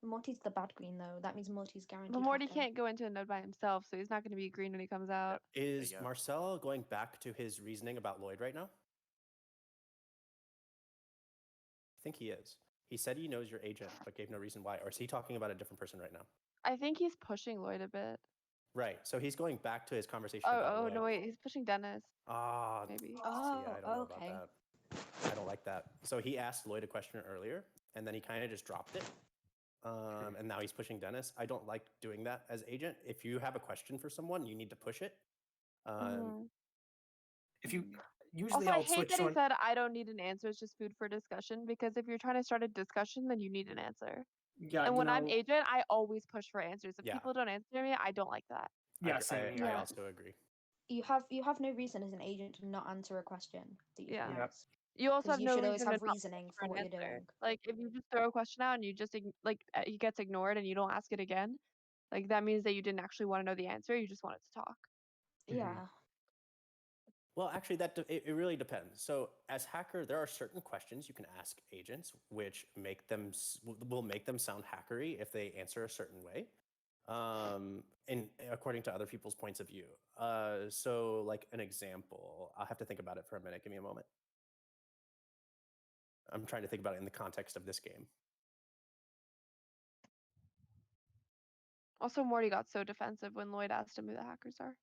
G: Morty's the bad green though. That means Morty's guaranteed.
E: But Morty
G: hacker.
E: can't go into a node by himself, so he's not going to be green when he comes out.
F: Is
C: you go.
F: Marcel going back to his reasoning about Lloyd right now? I think he is. He said he knows your agent, but gave no reason why. Or is he talking about a different person right now?
E: I think he's pushing Lloyd a bit.
F: Right. So he's going back to his conversation
E: Oh,
F: about
E: oh
F: Lloyd.
E: no, wait, he's pushing Dennis.
F: Ah,
E: Maybe.
F: see, I don't know
G: okay.
F: about that. I don't like that. So he asked Lloyd a question earlier, and then he kind of just dropped it. And now he's pushing Dennis. I don't like doing that as agent. If you have a question for someone, you need to push it.
E: Mhm.
A: If you
G: Mm.
A: usually
E: Also, I
A: I'll
E: hate
A: switch
E: that
A: to
E: he
A: an,
E: said, I don't need an answer, it's just food for discussion, because if you're trying to start a discussion, then you need an answer.
A: yeah.
E: And
A: you
E: when I'm
A: know,
E: agent, I always push for answers. If
F: Yeah.
E: people don't answer me, I don't like that.
A: yeah, same
F: I
A: here.
F: also agree.
G: You have no reason as an agent to not answer a question that you
E: Yeah.
G: can
A: Yep.
G: ask.
E: You also
G: 'Cause
E: have
G: you
E: no
G: should always
E: reason
G: have
E: to not
G: reasoning
E: push
G: for what
E: an
G: you're
E: answer.
G: doing.
E: Like, if you just throw a question out and you just, it gets ignored and you don't ask it again, like, that means that you didn't actually want to know the answer, you just wanted to talk.
G: Yeah.
F: Well, actually, it really depends. So, as hacker, there are certain questions you can ask agents, which make them will make them sound hackery if they answer a certain way. in according to other people's points of view. So like an example, I'll have to think about it for a minute. Give me a moment. I'm trying to think about it in the context of this game.
E: Also, Morty got so defensive when Lloyd asked him who the hackers are.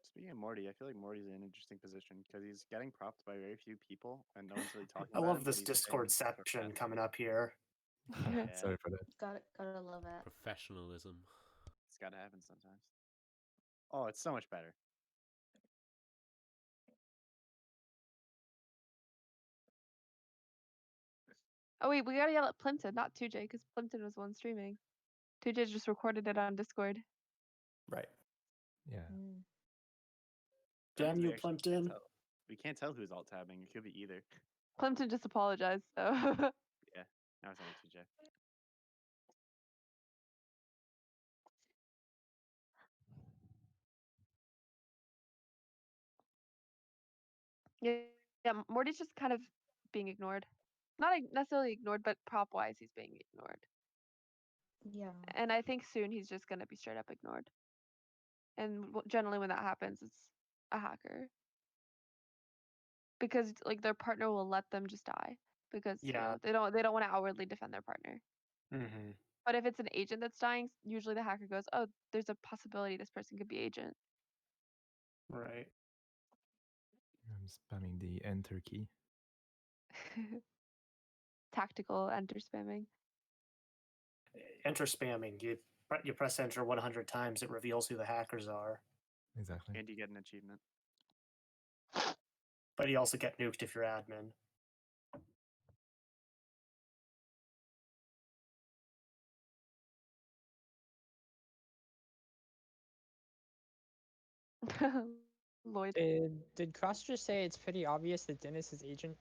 C: Speaking of Morty, I feel like Morty's in an interesting position because he's getting propped by very few people and no one's really talking
A: I
C: about
A: love
C: him,
A: this
C: but he's
A: Discord
C: saying
A: section
C: professional.
A: coming up here.
C: Yeah,
I: Sorry for that.
G: Gotta love it.
B: Professionalism.
C: it's got to happen sometimes. Oh, it's so much better.
E: Oh wait, we gotta yell at Plimpton, not 2J, because Plimpton was the one streaming. 2J just recorded it on Discord.
F: Right.
I: Yeah.
A: Damn
C: We
A: you,
C: actually can't
A: Plimpton.
C: tell- We can't tell who's alt tabbing. It could be either.
E: Plimpton just apologized, so.
C: Yeah, now it's only 2J.
E: Yeah, Morty's just kind of being ignored. Not necessarily ignored, but prop-wise, he's being ignored.
G: Yeah.
E: And I think soon he's just gonna be straight up ignored. And generally when that happens, it's a hacker. Because like their partner will let them just die. Because you
A: Yeah.
E: know, they don't want to outwardly defend their partner.
A: Mm-hmm.
E: But if it's an agent that's dying, usually the hacker goes, "Oh, there's a possibility this person could be agent."
A: Right.
I: I'm spamming the enter key.
E: Tactical enter spamming.
A: Enter spamming. You press enter 100 times, it reveals who the hackers are.
I: Exactly.
C: And you get an achievement.
A: But you also get nuked if you're admin.
E: Lloyd.
D: Did Cross just say it's pretty obvious that Denis is agent?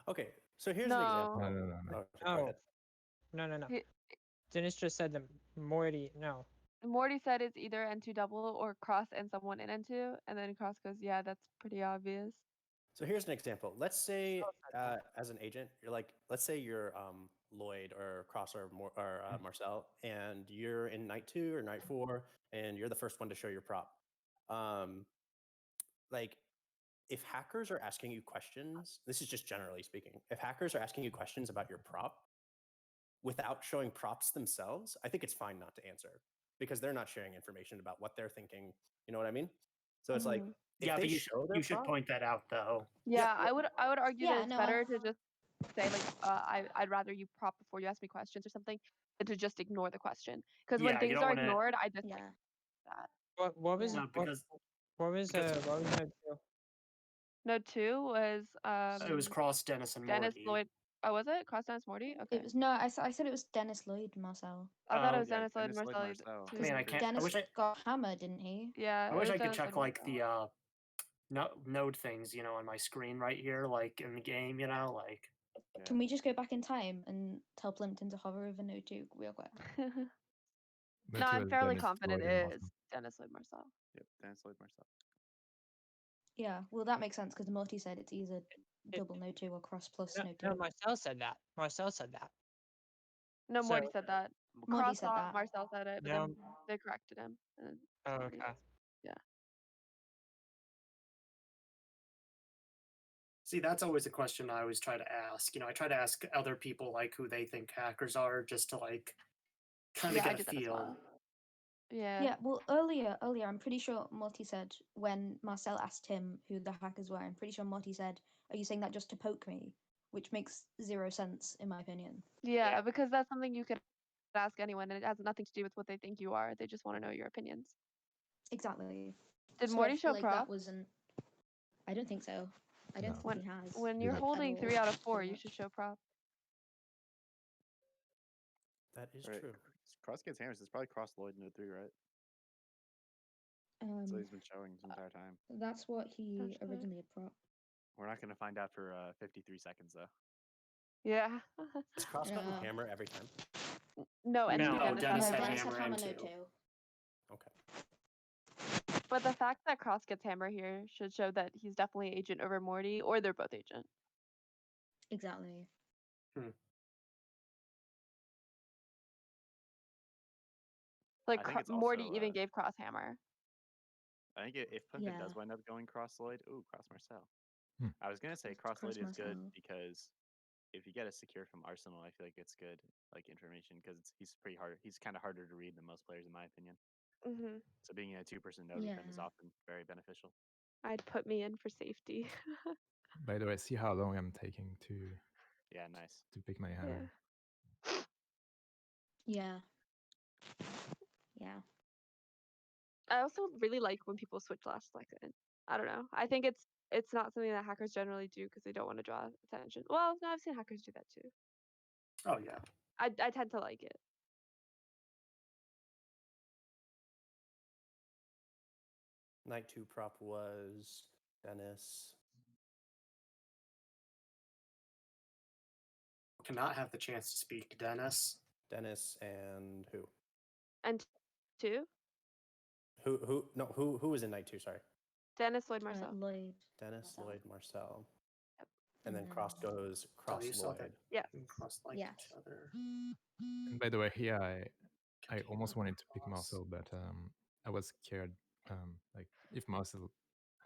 F: Okay, so here's an example.
E: No.
I: No.
F: Oh, go
D: Oh.
F: ahead.
D: No.
E: He-
D: Dennis just said that Morty. No.
E: Morty said it's either N2 double or Cross and someone in N2, and then Cross goes, "Yeah, that's pretty obvious."
F: So here's an example. Let's say,
D: Oh,
F: as an agent, you're like, let's say you're Lloyd or Cross or Marcel, and you're in night 2 or night 4, and you're the first one to show your prop. Like, if hackers are asking you questions, this is just generally speaking, if hackers are asking you questions about your prop without showing props themselves, I think it's fine not to answer because they're not sharing information about what they're thinking. You know what I mean? So it's like, if
A: Yeah,
F: they
A: but
F: show their
A: you should
F: prop,
A: point that out though.
E: Yeah, I would argue
G: Yeah,
E: that it's
G: no,
E: better to just say like I'd rather you prop before you ask me questions or something than to just ignore the question. Because when
A: Yeah, you
E: things
A: don't
E: are
A: wanna-
E: ignored, I just
G: Yeah.
E: like that.
D: What was
A: No, because
D: what was
A: because-
D: Node 2?
E: Node 2 was
A: it was Cross, Denis, and
E: Denis,
A: Morty.
E: Lloyd. Oh, was it Cross, Denis, Morty? Okay.
G: It was no. I said it was Denis, Lloyd, Marcel.
E: I thought it
A: Oh,
E: was
C: yeah,
E: Denis, Lloyd,
C: Denis, Lloyd,
E: Marcel.
C: Marcel.
E: two.
A: Man, I can't.
G: Denis
A: I wish I
G: got hammered, didn't he?
E: Yeah.
A: I
E: it
A: wish
E: was
A: I could
E: Denis,
A: check
E: Lloyd,
A: like
E: Marcel.
A: the node things, on my screen right here, like in the game, like.
C: Yeah.
G: Can we just go back in time and tell Plimpton to hover over Node 2 real quick?
E: No, I'm fairly confident it is Denis, Lloyd, Marcel.
C: Yep, Denis, Lloyd, Marcel.
G: Yeah, well that makes sense because Morty said it's either double Node 2 or cross plus Node 2.
D: No, Marcel said that. Marcel said that.
E: No,
D: So-
E: Morty said that.
G: Morty
E: Cross
G: said
E: thought
G: that.
E: Marcel said it, but
D: No.
E: then they corrected him. And then
D: Oh,
E: Morty-
D: okay.
A: See, that's always a question I always try to ask. I try to ask other people like who they think hackers are, just to like kind of
E: Yeah, I
A: get
E: do
A: a
E: that as
A: feel.
E: well. Yeah.
G: Yeah, well earlier I'm pretty sure Morty said when Marcel asked him who the hackers were, I'm pretty sure Morty said, "Are you saying that just to poke me?" Which makes zero sense in my opinion.
E: Yeah, because that's something you could ask anyone, and it has nothing to do with what they think you are. They just want to know your opinions.
G: Exactly.
E: Did
G: So I
E: Morty
G: feel
E: show
G: like
E: prop?
G: that wasn't. I don't think so. I don't
I: No.
G: think he has.
E: When you're
I: Yeah.
E: holding
G: all.
E: 3 out of 4, you
G: Yeah.
E: should show prop.
F: that is
C: Right.
F: true.
C: Cross gets hammers. It's probably Cross, Lloyd, Node 3, right? That's what he's been showing this entire time.
G: That's what he
E: Potentially.
G: originally had prop.
C: We're not going to find out for 53 seconds, though.
E: Yeah.
F: Does Cross gotten
G: Yeah.
F: hammer every time?
E: No, and
A: No,
E: Denis
A: Denis
E: had
A: had
E: hammer.
A: hammer
G: hammer
A: and
G: Node
A: two.
G: 2.
F: Okay.
E: But the fact that Cross gets hammer here should show that he's definitely agent over Morty, or they're both agent.
G: Exactly.
E: Like
C: I think it's
E: Morty
C: also,
E: even gave Crosshammer.
C: I think if Plimpton
G: Yeah.
C: does wind up going cross Lloyd, ooh, cross Marcel.
I: Hmm.
C: I was gonna say cross
G: Cross
C: Lloyd is good
G: Marcel.
C: because if you get a secure from Arsenal, I feel like it's good like information because he's pretty hard. He's kind of harder to read than most players, in my opinion.
E: Hmm.
C: So being in a 2-person node with them is
G: Yeah.
C: often very beneficial.
E: I'd put me in for safety.
I: By the way, see how long I'm taking
C: Yeah, nice.
I: to pick my hammer.
E: Yeah.
G: Yeah. Yeah.
E: I also really like when people switch last second. I don't know. I think it's not something that hackers generally do because they don't want to draw attention. Well, no, I've seen hackers do that too.
A: Oh yeah.
E: I tend to like it.
F: Night 2 prop was Denis.
A: Cannot have the chance to speak to Denis.
F: Denis and who?
E: And two,
F: Who was in Night 2, sorry.
E: Dennis, Lloyd, Marcel.
G: Lloyd.
F: Dennis,
G: Marcel.
F: Lloyd, Marcel.
E: Yep.
F: And then cross goes
A: Oh,
F: cross
A: you saw
F: Lloyd.
A: that.
E: Yes.
A: Cross like
G: Yes.
A: each other.
I: And by the way, here I almost wanted to pick
A: Cross.
I: Marcel, but I was scared like if Marcel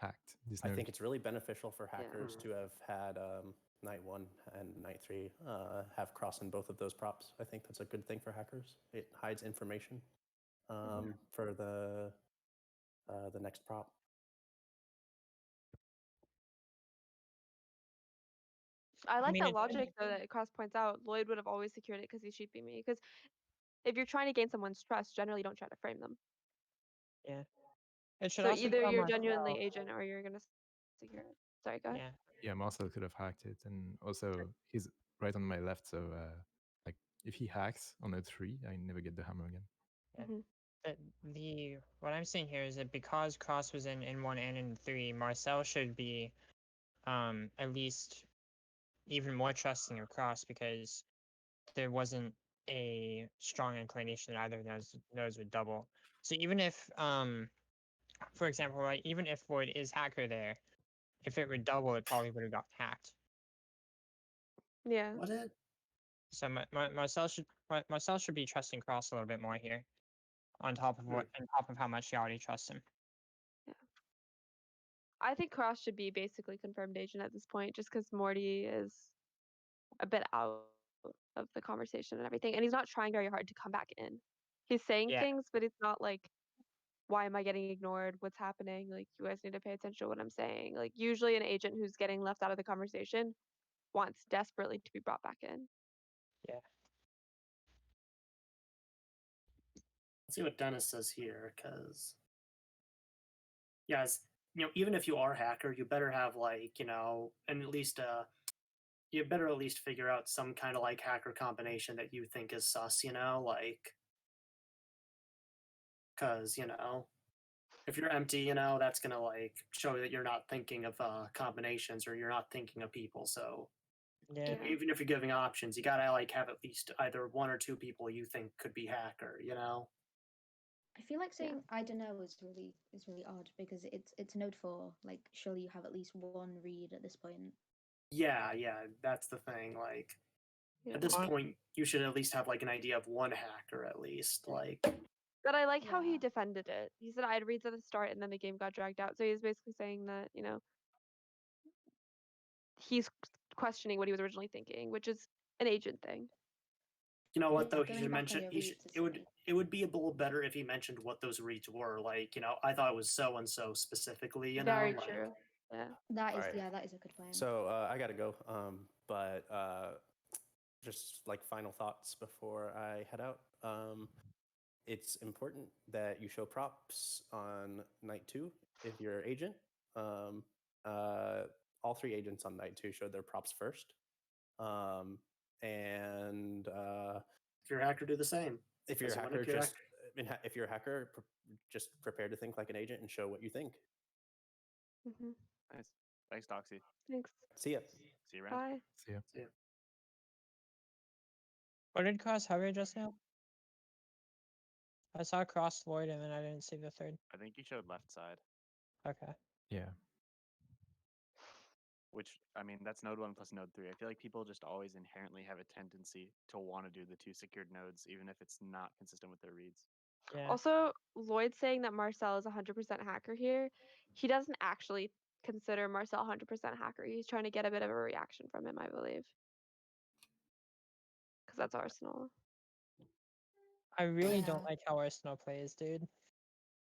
I: hacked this
F: I
I: node.
F: think it's really beneficial for
E: Yeah.
F: hackers to have had Night 1 and Night 3 have cross in both of those props. I think that's a good thing for hackers. It hides information for the next prop.
E: I like
D: mean,
E: that
D: it-
E: logic though that Cross points out. Lloyd would have always secured it because he's sheeping me. Because if you're trying to gain someone's trust, generally you don't try to frame them.
D: Yeah. It should
E: So
D: also
E: either
D: tell
E: you're
D: Marcel-
E: genuinely agent or you're gonna secure it. Sorry, go ahead.
D: Yeah.
I: Yeah, Marcel could have hacked it, and also he's right on my left, so like if he hacks on a 3, I never get the hammer again.
D: Yeah.
E: Mhm.
D: The what I'm seeing here is that because Cross was in 1 and in 3, Marcel should be at least even more trusting of Cross because there wasn't a strong inclination that either of those would double. So even if for example, right, even if Lloyd is hacker there, if it would double, it probably would have got hacked.
E: Yeah.
A: What it?
D: So Marcel should be trusting Cross a little bit more here, on top of how much he already trusts him.
E: I think Cross should be basically confirmed agent at this point, just because Morty is a bit out of the conversation and everything, and he's not trying very hard to come back in. He's saying
D: Yeah.
E: things, but it's not like, why am I getting ignored? What's happening? Like, you guys need to pay attention to what I'm saying. Like, usually an agent who's getting left out of the conversation wants desperately to be brought back in.
D: Yeah.
A: Let's see what Denis says here, because yes, even if you are a hacker, you better have and at least you better at least figure out some kind of like hacker combination that you think is sus, because if you're empty, that's gonna show that you're not thinking of combinations or you're not thinking of people. So
D: Yeah.
A: even if you're giving options, you gotta have at least either 1 or 2 people you think could be hacker.
G: I feel like saying I don't know is really odd because it's node 4. Like surely you have at least one read at this point.
A: Yeah, that's the thing. At this
D: Well-
A: point, you should at least have an idea of one hacker at least.
E: But I like how he
G: Yeah.
E: defended it. He said I had reads at the start and then the game got dragged out. So he's basically saying that, he's questioning what he was originally thinking, which is an agent thing.
A: You know what
G: Yeah,
A: though? He
G: going
A: should
G: back on
A: mention.
G: your
A: He should,
G: reads is
A: it would be a little better if he mentioned what those reads were. I thought it was so and so specifically.
E: Very true. Yeah.
G: That is
F: Alright.
G: that is a good plan.
F: So I gotta go. But just final thoughts before I head out. It's important that you show props on Night 2 if you're agent. All 3 agents on Night 2 showed their props first. And
A: if you're a hacker, do the same.
F: if you're a
A: Doesn't matter
F: hacker,
A: if you're a
F: just if you're a hacker, just prepare to think like an agent and show what you think.
E: Hmm.
C: Nice. Thanks, Doxy.
E: Thanks.
F: See ya.
C: See you around.
E: Bye.
I: See ya.
D: What did Cross hover just now? I saw Cross Lloyd and then I didn't see the third.
C: I think you showed left side,
D: Okay.
I: Yeah.
C: which I mean that's node 1 plus node 3. I feel like people just always inherently have a tendency to want to do the 2 secured nodes, even if it's not consistent with their reads.
D: Yeah.
E: Also, Lloyd saying that Marcel is 100% hacker here, he doesn't actually consider Marcel 100% hacker. He's trying to get a bit of a reaction from him, I believe. Because that's arsynal.
D: I really
G: Yeah.
D: don't like how Arsenal plays, dude.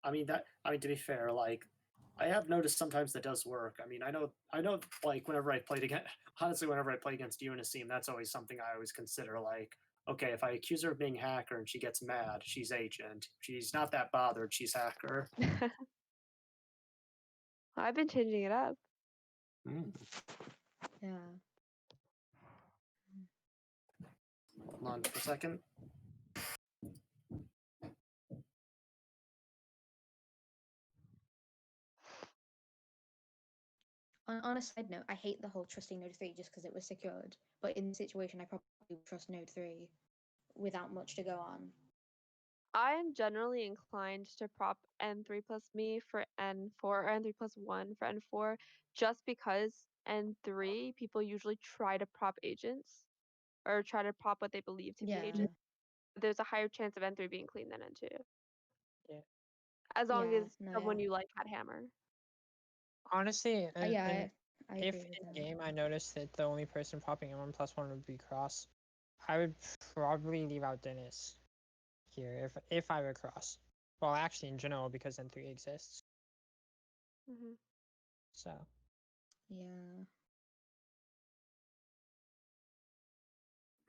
A: I mean, to be fair, like, I have noticed sometimes that does work. I mean, I know, like, whenever I played against, honestly, whenever I play against you in a team, that's always something I always consider. Like, okay, if I accuse her of being hacker and she gets mad, she's agent. She's not that bothered, she's hacker.
E: I've been changing it up.
G: Yeah.
A: Hold on for a second.
G: On a side note, I hate the whole trusting node 3 just because it was secured. But in this situation, I probably would trust node 3 without much to go on.
E: I am generally inclined to prop n3 plus me for n4 or n3 plus 1 for n4 just because n3 people usually try to prop agents or try to prop what they believe to be
G: Yeah.
E: agents. There's a higher chance of n3 being clean than n2.
D: Yeah.
E: As long
G: Yeah,
E: as
G: no,
E: someone
G: yeah.
E: you like had hammer.
D: Honestly,
G: Yeah, I
D: if
G: agree with
D: in
G: him.
D: game I noticed that the only person propping a 1+1 would be Cross, I would probably leave out Denis here if I were Cross. Well, actually, in general, because N3 exists.
E: Mm-hmm.
D: So.
G: Yeah.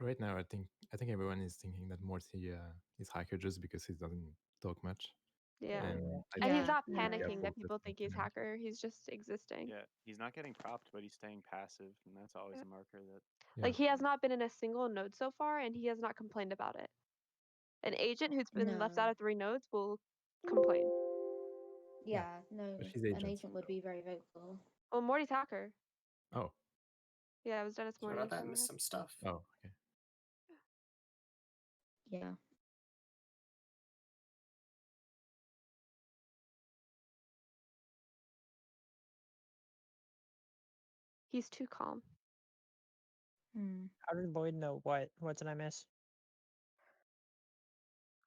I: Right now, I think everyone is thinking that Morty is hacker just because he doesn't talk much.
E: Yeah.
I: And
E: And he's
G: Yeah,
E: not
G: no,
E: panicking
G: yeah.
E: that people think he's hacker. He's just existing.
C: Yeah, he's not getting propped, but he's staying passive, and that's always a marker that.
E: Like he has not been in a single node so far, and he has not complained about it. An agent who's been left out
G: No.
E: of 3 nodes will complain.
G: Yeah, no,
I: she's
G: an
I: agent.
G: agent would be very vocal.
E: Well, Morty's hacker.
I: Oh.
E: Yeah, it was Denis
A: Sorry
E: Morty.
A: about that, missed some stuff.
I: Oh, okay.
G: Yeah.
E: He's too calm.
D: How did Lloyd know what? What did I miss?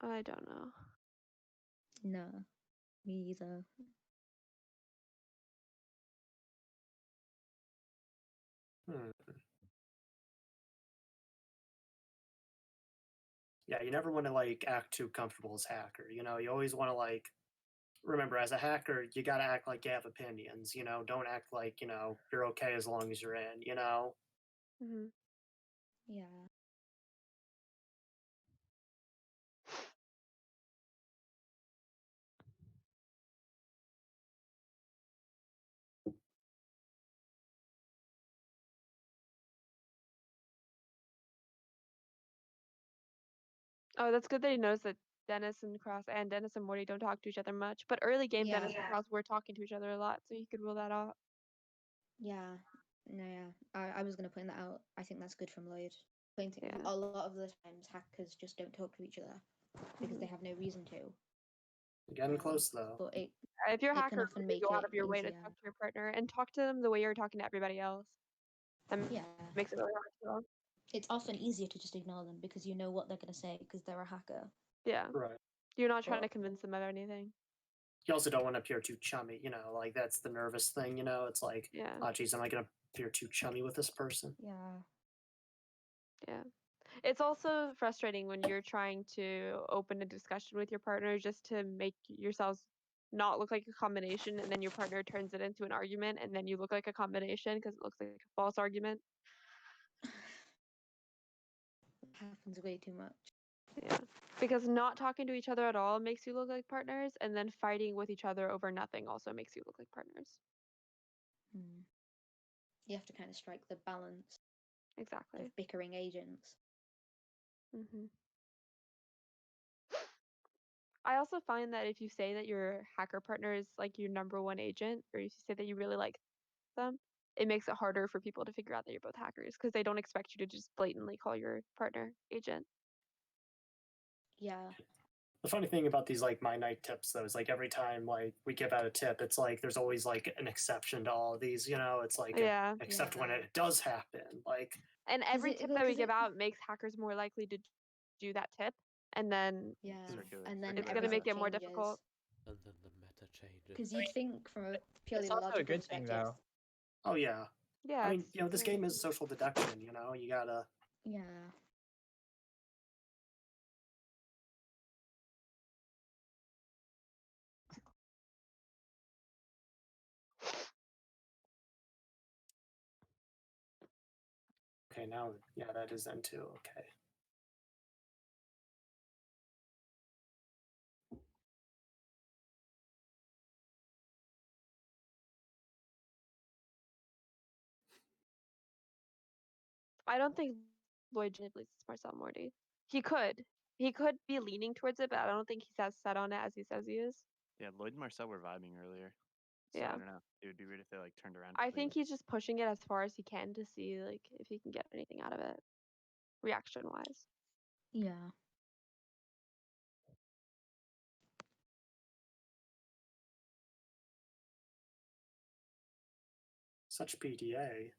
E: I don't know.
G: No, me either.
A: Yeah, you never want to like act too comfortable as hacker. You know, you always want to like remember as a hacker, you got to act like you have opinions. You know, don't act like you're okay as long as you're in. You know.
E: Mm-hmm.
G: Yeah.
E: Oh, that's good that he knows that Denis and Cross and Denis and Morty don't talk to each other much. But early game,
G: Yeah.
E: Denis and Cross were talking to each other a lot, so he could rule that out.
G: Yeah. No, yeah. I was going to point that out. I think that's good from Lloyd.
E: Yeah.
G: A lot of the times, hackers just don't talk to each other because they have no reason to.
A: Getting close though.
G: But
E: If you're a
G: it can
E: hacker,
G: often
E: you
G: make
E: go out
G: it
E: of your way to
G: easier.
E: talk to your partner and talk to them the way you're talking to everybody else. And
G: Yeah.
E: makes it really hard to tell.
G: It's often easier to just ignore them because you know what they're going to say because they're a hacker.
E: Yeah.
A: Right.
E: You're not trying to
G: But
E: convince them of anything.
A: You also don't want to appear too chummy. You know, like that's the nervous thing. You know, it's like,
E: Yeah.
A: oh, geez, am I going to appear too chummy with this person?
G: yeah.
E: Yeah. It's also frustrating when you're trying to open a discussion with your partner just to make yourselves not look like a combination, and then your partner turns it into an argument, and then you look like a combination because it looks like a false argument.
G: It happens way too much.
E: Yeah. Because not talking to each other at all makes you look like partners, and then fighting with each other over nothing also makes you look like partners.
G: You have to kind of strike the balance
E: Exactly.
G: of bickering agents.
E: Mm-hmm. I also find that if you say that your hacker partner is like your #1 agent, or if you say that you really like them, it makes it harder for people to figure out that you're both hackers because they don't expect you to just blatantly call your partner agent.
G: Yeah.
A: The funny thing about these like Mindnight tips though is like every time like we give out a tip, it's like there's always like an exception to all of these. You know, it's like except when it does happen. Like,
E: and every tip that we give out makes hackers more likely to do that tip, and then
G: Yeah,
C: Circular-
G: and then
E: it's
C: circular
E: gonna make
G: everything
E: it more
G: changes.
E: difficult.
B: And then the meta changes.
G: Because you'd think from a purely
D: It's also a
G: logical
D: good thing,
G: perspective.
D: though.
A: Oh yeah.
E: Yeah,
A: I mean,
E: it's
A: you know, this
E: great.
A: game is social deduction. You know, you gotta.
G: Yeah.
A: Okay, now yeah, that is N2. Okay.
E: I don't think Lloyd genuinely believes Marcel Morty. He could. He could be leaning towards it, but I don't think he's as set on it as he says he is.
C: Yeah, Lloyd and Marcel were vibing earlier. So
E: Yeah.
C: I don't know. It would be weird if they like turned around.
E: I think
C: completely.
E: he's just pushing it as far as he can to see like if he can get anything out of it, reaction wise.
G: Yeah.
A: Such PDA.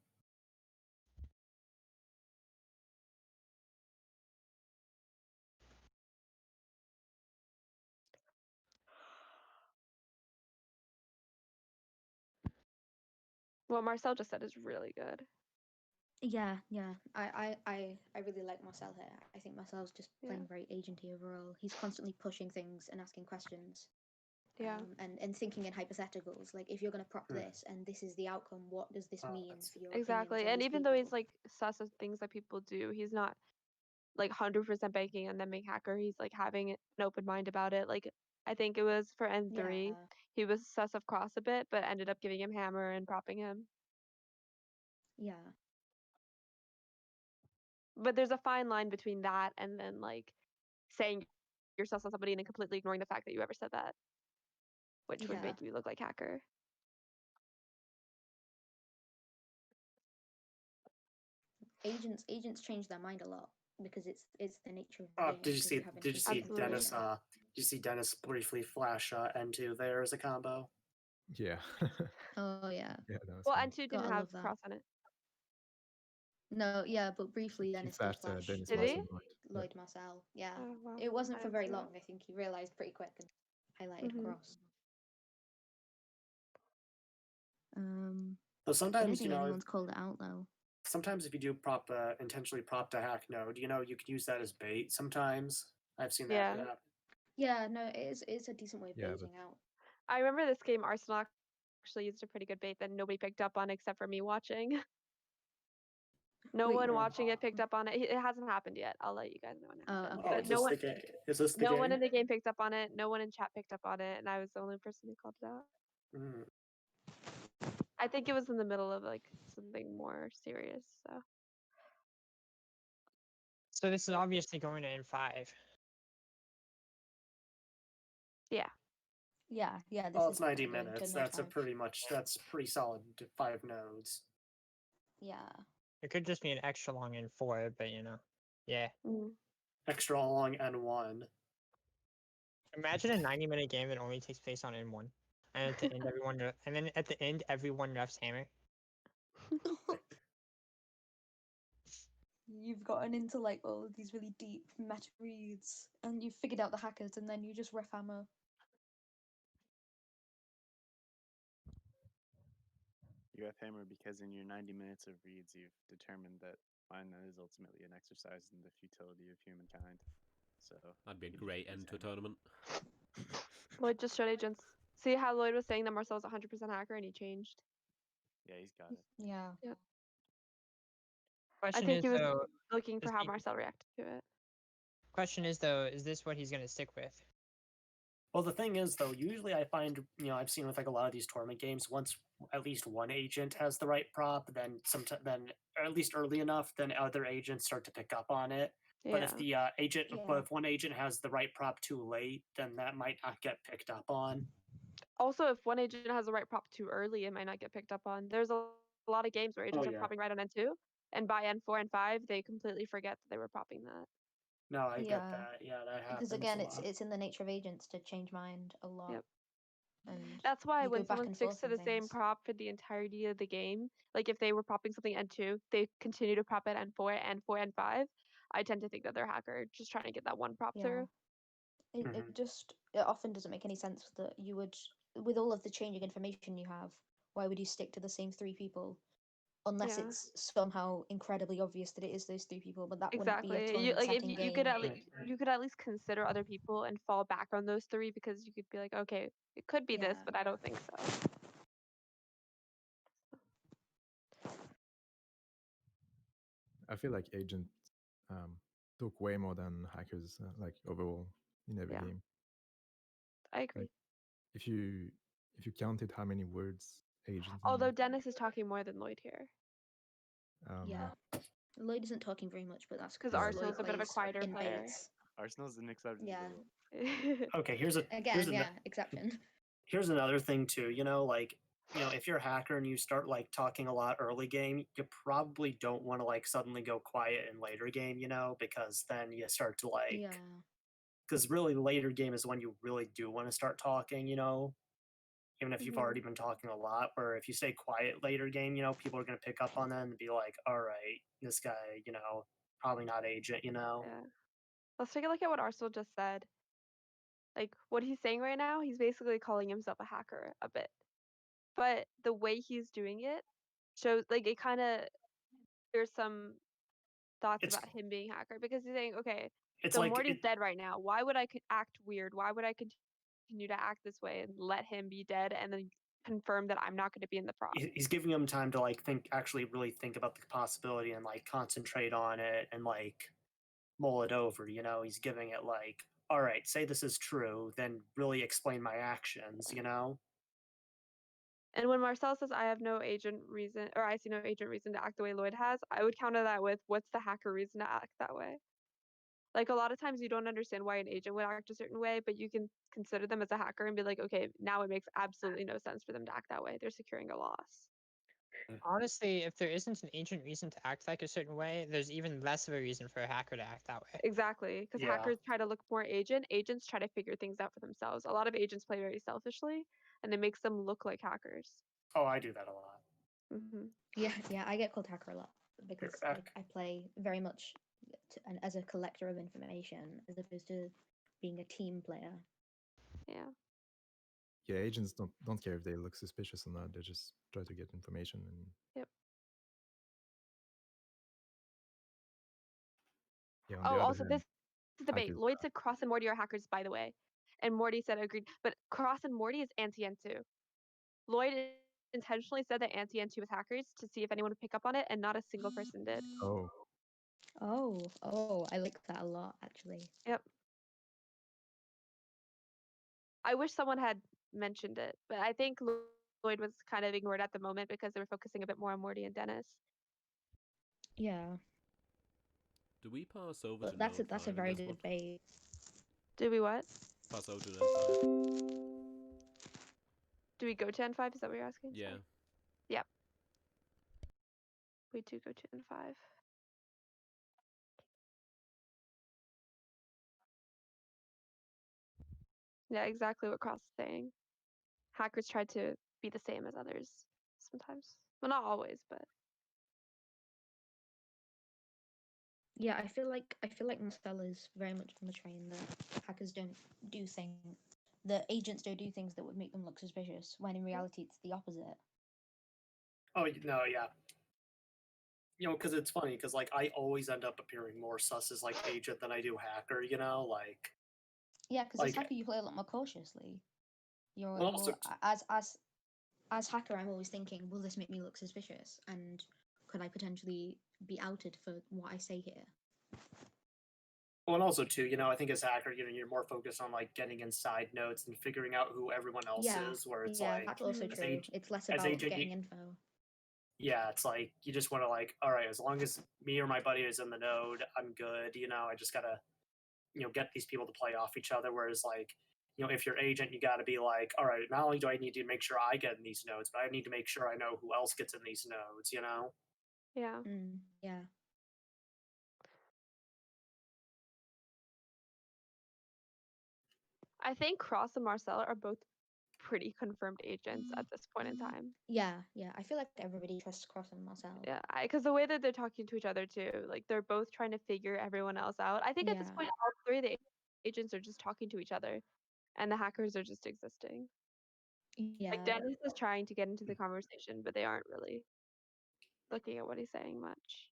E: What Marcel just said is really good.
G: Yeah, yeah. I really like Marcel here. I think Marcel's just playing
E: Yeah.
G: very agenty overall. He's constantly pushing things and asking questions.
E: Yeah.
G: And thinking in hypotheticals. Like, if you're going to prop
A: Hmm.
G: this and this is the outcome, what does this
A: Oh,
G: mean
A: that's-
G: for your
E: Exactly.
G: opinions of
E: And
G: these
E: even though he's
G: people?
E: like sus of things that people do, he's not like 100% banking on them being hacker. He's like having an open mind about it. Like I think it was for N3,
G: Yeah,
E: he was sus of Cross a bit, but ended up giving him hammer and propping him.
G: yeah,
E: But there's a fine line between that and then like saying you're sus on somebody and then completely ignoring the fact that you ever said that, which would
G: Yeah.
E: make you look like hacker.
G: agents change their mind a lot because it's the nature of
A: Oh,
G: the game.
A: did you
G: 'cause
A: see?
G: you have
A: Did you see
G: infinite
E: Absolutely.
A: Denis?
G: information.
A: Did you see Denis briefly flash N2 there as a combo?
I: Yeah.
G: Oh yeah.
I: Yeah, that was
E: Well,
I: funny.
E: N2 didn't
G: Gotta
E: have
G: love that.
E: Cross on it.
G: No, yeah, but briefly
I: He
G: Dennis did
I: flashed
G: flash
I: Denis
E: Did
I: Marcel
E: he?
I: Lloyd.
G: Lloyd Marcel. Yeah.
E: Oh, wow.
G: It wasn't
E: I
G: for
E: didn't
G: very
E: see that.
G: long. I think he realized pretty quick and highlighted
E: Mhm.
G: Cross.
A: So
G: I
A: sometimes,
G: don't think
A: you know,
G: anyone's called it out though.
A: sometimes if you do prop intentionally prop to hack node, you know, you could use that as bait. Sometimes I've seen that.
E: Yeah.
A: Yeah.
G: Yeah, no, it's a decent way of
I: Yeah,
G: baiting out.
E: I remember this game, Arsenal actually used a pretty good bait that nobody picked up on except for me watching. No
G: Wait,
E: one
A: no.
E: watching it picked up on it. It hasn't happened yet. I'll let you guys know when it
G: Oh,
E: happens.
G: okay.
A: Oh,
E: But
A: is
E: no
A: this
E: one,
A: the game? Is this the
E: no
A: game?
E: one in the game picked up on it. No one in chat picked up on it, and I was the only person who called it out.
A: Mm.
E: I think it was in the middle of like something more serious. So
D: So this is obviously going to N5.
E: yeah,
G: Yeah, this
A: Well,
G: is
A: it's 90
G: going to
A: minutes.
G: node
A: That's a
G: 5.
A: that's pretty solid 5 nodes.
G: Yeah.
D: It could just be an extra long N4, but you know, yeah.
E: mm.
A: Extra long N1.
D: Imagine a 90-minute game that only takes place on N1, and at the end everyone refs hammer.
G: You've gotten into like all of these really deep meta reads, and you've figured out the hackers, and then you just ref hammer.
C: You have hammer because in your 90 minutes of reads, you've determined that Mindnight is ultimately an exercise in the futility of humankind. So
B: That'd be a
C: you
B: great
C: use
B: end to a
C: hammer.
B: tournament.
E: Lloyd just showed agents. See how Lloyd was saying that Marcel was 100% hacker and he changed.
C: Yeah, he's got it.
G: Yeah.
E: I
D: Question
E: think
D: is
E: he was
D: though,
E: looking for
D: is
E: how
D: he-
E: Marcel reacted to it.
D: question is though, is this what he's gonna stick with?
A: Well, the thing is, though, usually I find, you know, I've seen with like a lot of these tournament games, once at least one agent has the right prop, then or at least early enough, then other agents start to pick up on it. But if the agent,
G: Yeah.
A: but if one agent has the right prop too late, then that might not get picked up on.
E: Also, if one agent has the right prop too early, it might not get picked up on. There's a lot of games where agents are
A: yeah.
E: propping right on N2, and by N4 and 5, they completely forget that they were propping that.
A: No, I
G: Yeah.
A: get that. Yeah, that happens.
G: Because again,
A: a
G: it's
A: lot.
G: it's in the nature of agents to change mind a lot.
E: Yep.
G: And
E: That's why
G: you go
E: when
G: back
E: someone
G: and
E: sticks
G: forth
E: to
G: on
E: the same
G: things.
E: prop for the entirety of the game, like if they were propping something N2, they continue to prop it N4, N4, N5. I tend to think that they're a hacker, just trying to get that one prop
G: Yeah.
E: through.
G: It often doesn't make any sense that you would, with all of the changing information you have, why would you stick to the same 3 people? Unless
E: Yeah.
G: it's somehow incredibly obvious that it is those 3 people, but that wouldn't be a
E: Exactly.
G: tournament
E: Like if
G: setting
E: you
G: game.
E: could at least consider other people and fall back on those 3 because you could be like, okay, it could be this,
G: Yeah.
E: but I don't think so.
I: I feel like agents talk way more than hackers, like overall in every
E: Yeah.
I: game.
E: I agree.
I: Like, if you counted how many words agents.
E: Although Denis is talking more than Lloyd here.
G: Yeah. Lloyd isn't talking very much, but that's
E: because
I: Yeah,
G: Lloyd
E: Arsenal's a bit of a
G: plays
E: quieter
G: in
E: player.
G: baits.
C: Arsenal's an exception.
G: Yeah.
A: Okay, here's
G: Again, yeah, exception.
A: Here's another thing too, like, if you're a hacker and you start like talking a lot early game, you probably don't want to like suddenly go quiet in later game, because then you start to like,
G: Yeah.
A: because really later game is when you really do want to start talking, even if you've already been talking a lot. Where if you stay quiet later game, people are going to pick up on that and be like, all right, this guy, probably not agent,
E: Yeah. Let's take a look at what Arsenal just said. Like what he's saying right now, he's basically calling himself a hacker a bit. But the way he's doing it shows like it kind of there's some thoughts
A: It's-
E: about him being a hacker because he's saying, okay,
A: It's
E: so
A: like
E: Morty's dead right now. Why would I act weird? Why would I continue to act this way and let him be dead and then confirm that I'm not going to be in the prop?
A: he's giving him time to like really think about the possibility and like concentrate on it and like mull it over. He's giving it like, all right, say this is true, then really explain my actions.
E: And when Marcel says I have no agent reason, or I see no agent reason to act the way Lloyd has, I would counter that with what's the hacker reason to act that way? Like a lot of times you don't understand why an agent would act a certain way, but you can consider them as a hacker and be like, okay, now it makes absolutely no sense for them to act that way. They're securing a loss.
D: Honestly, if there isn't an agent reason to act like a certain way, there's even less of a reason for a hacker to act that way.
E: Exactly, because
A: Yeah.
E: hackers try to look more agent. Agents try to figure things out for themselves. A lot of agents play very selfishly, and it makes them look like hackers.
A: Oh, I do that a lot.
G: Yeah, I get called hacker a lot because
A: back.
G: I play very much as a collector of information as opposed to being a team player.
E: Yeah.
I: Yeah, agents don't care if they look suspicious or not. They just try to get information and.
E: Yep.
I: Yeah.
E: Oh, also this debate.
I: hackers
E: Lloyd said Cross and Morty are hackers, by the way, and Morty said agreed. But Cross and Morty is anti-N2. Lloyd intentionally said that anti-N2 was hackers to see if anyone would pick up on it, and not a single person did.
G: Oh, I like that a lot, actually.
E: Yep. I wish someone had mentioned it, but I think Lloyd was kind of ignored at the moment because they were focusing a bit more on Morty and Denis.
G: Yeah.
B: Do we pass over to
G: That's
B: Node
G: a
B: 5
G: very
B: in this
G: good
B: one?
G: bait.
E: Do we what?
B: Pass over to Node 5.
E: Do we go to N5? Is that what you're asking?
B: Yeah.
E: Sorry. Yep. We do go to N5. Yeah, exactly what Cross is saying. Hackers try to be the same as others sometimes. Well, not always, but
G: Yeah, I feel like Marcel is very much on the train that hackers don't do things, the agents don't do things that would make them look suspicious, when in reality it's the opposite.
A: Oh no, yeah. Because it's funny, because like I always end up appearing more sus as like agent than I do hacker. Like.
G: Yeah, because
A: Like-
G: as hacker you play a lot more cautiously. You're,
A: Well, also-
G: as hacker, I'm always thinking, will this make me look suspicious, and could I potentially be outed for what I say here?
A: Well, and also too, I think as hacker, you're more focused on like getting inside notes and figuring out who everyone else
G: Yeah,
A: is. Where it's
G: yeah,
A: like,
G: that's also
A: as
G: true.
A: ag-
G: It's less
A: as
G: about
A: agent,
G: getting
A: you-
G: info.
A: yeah, it's like you just want to like, all right, as long as me or my buddy is in the node, I'm good. I just gotta, get these people to play off each other. Whereas like, if you're agent, you got to be like, all right, not only do I need to make sure I get in these nodes, but I need to make sure I know who else gets in these nodes.
E: yeah.
G: Yeah.
E: I think Cross and Marcel are both pretty confirmed agents at this point in time.
G: Yeah, I feel like everybody trusts Cross and Marcel.
E: Yeah, because the way that they're talking to each other too, like they're both trying to figure everyone else out. I think at this point, all three of the agents are just talking to each other, and the hackers are just existing.
G: Yeah.
E: Like Denis is trying to get into the conversation, but they aren't really looking at what he's saying much.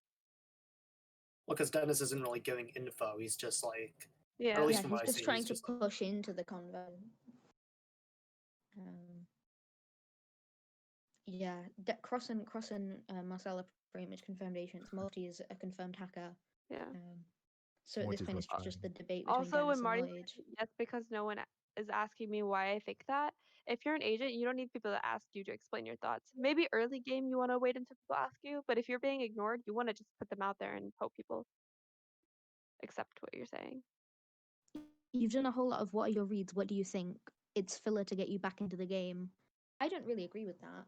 A: Well, because Denis isn't really giving info. He's just like,
E: Yeah.
A: at least
G: Yeah,
A: from
G: he's
A: what I
G: just
A: see,
G: trying
A: he's
G: to
A: just
G: push into the convo. Yeah, Cross and Marcel are pretty much confirmed agents. Morty is a confirmed hacker.
E: Yeah.
G: So at this
I: Morty's
G: point,
I: was
G: it's just the
I: trying.
G: debate between
E: Also,
G: Denis
E: when
G: and
E: Marty
G: Lloyd.
E: that's because no one is asking me why I think that. If you're an agent, you don't need people to ask you to explain your thoughts. Maybe early game you want to wait until people ask you, but if you're being ignored, you want to just put them out there and hope people accept what you're saying.
G: You've done a whole lot of what are your reads? What do you think? It's filler to get you back into the game. I don't really agree with that.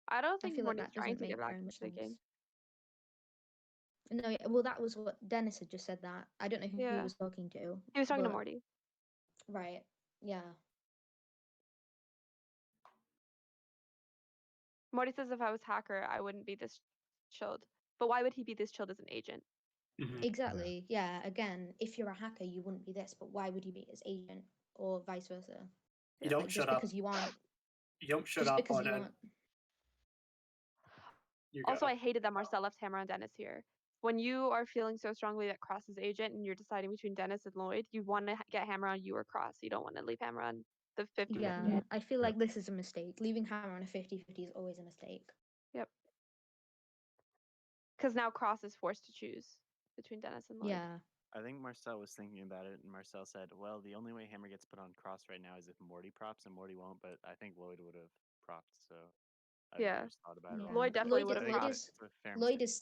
E: I don't
G: I
E: think
G: feel like
E: Morty's
G: that
E: trying
G: doesn't
E: to get
G: make
E: back
G: very
E: into
G: much
E: the
G: sense.
E: game.
G: No, well, that was what Denis had just said. That I don't know who he
E: Yeah.
G: was talking to.
E: He was talking to
G: but-
E: Morty.
G: Right. Yeah.
E: Morty says if I was hacker, I wouldn't be this chilled. But why would he be this chilled as an agent?
G: Exactly. Yeah. Again, if you're a hacker, you wouldn't be this. But why would you be as agent, or vice versa?
A: you don't
G: Like,
A: shut
G: just
A: up.
G: because you aren't.
A: You don't shut
G: Just
A: up
G: because
A: on
G: you
A: it.
G: aren't.
A: You
E: Also,
A: go.
E: I hated that Marcel left Hammer on Denis here. When you are feeling so strongly that Cross is agent and you're deciding between Denis and Lloyd, you want to get Hammer on you or Cross. You don't want to leave Hammer on the 50-50.
G: Yeah. I feel like this is a mistake. Leaving Hammer on a 50-50 is always a mistake.
E: Yep. Because now Cross is forced to choose between Denis and Lloyd.
G: Yeah.
C: I think Marcel was thinking about it, and Marcel said, well, the only way Hammer gets put on Cross right now is if Morty props, and Morty won't, but I think Lloyd would have propped, so I
E: Yeah.
C: just thought about it.
G: Yeah.
E: Lloyd definitely
G: Lloyd
E: would have
C: I think
E: propped.
G: is-
C: it's a fair
G: Lloyd
C: mistake.
G: is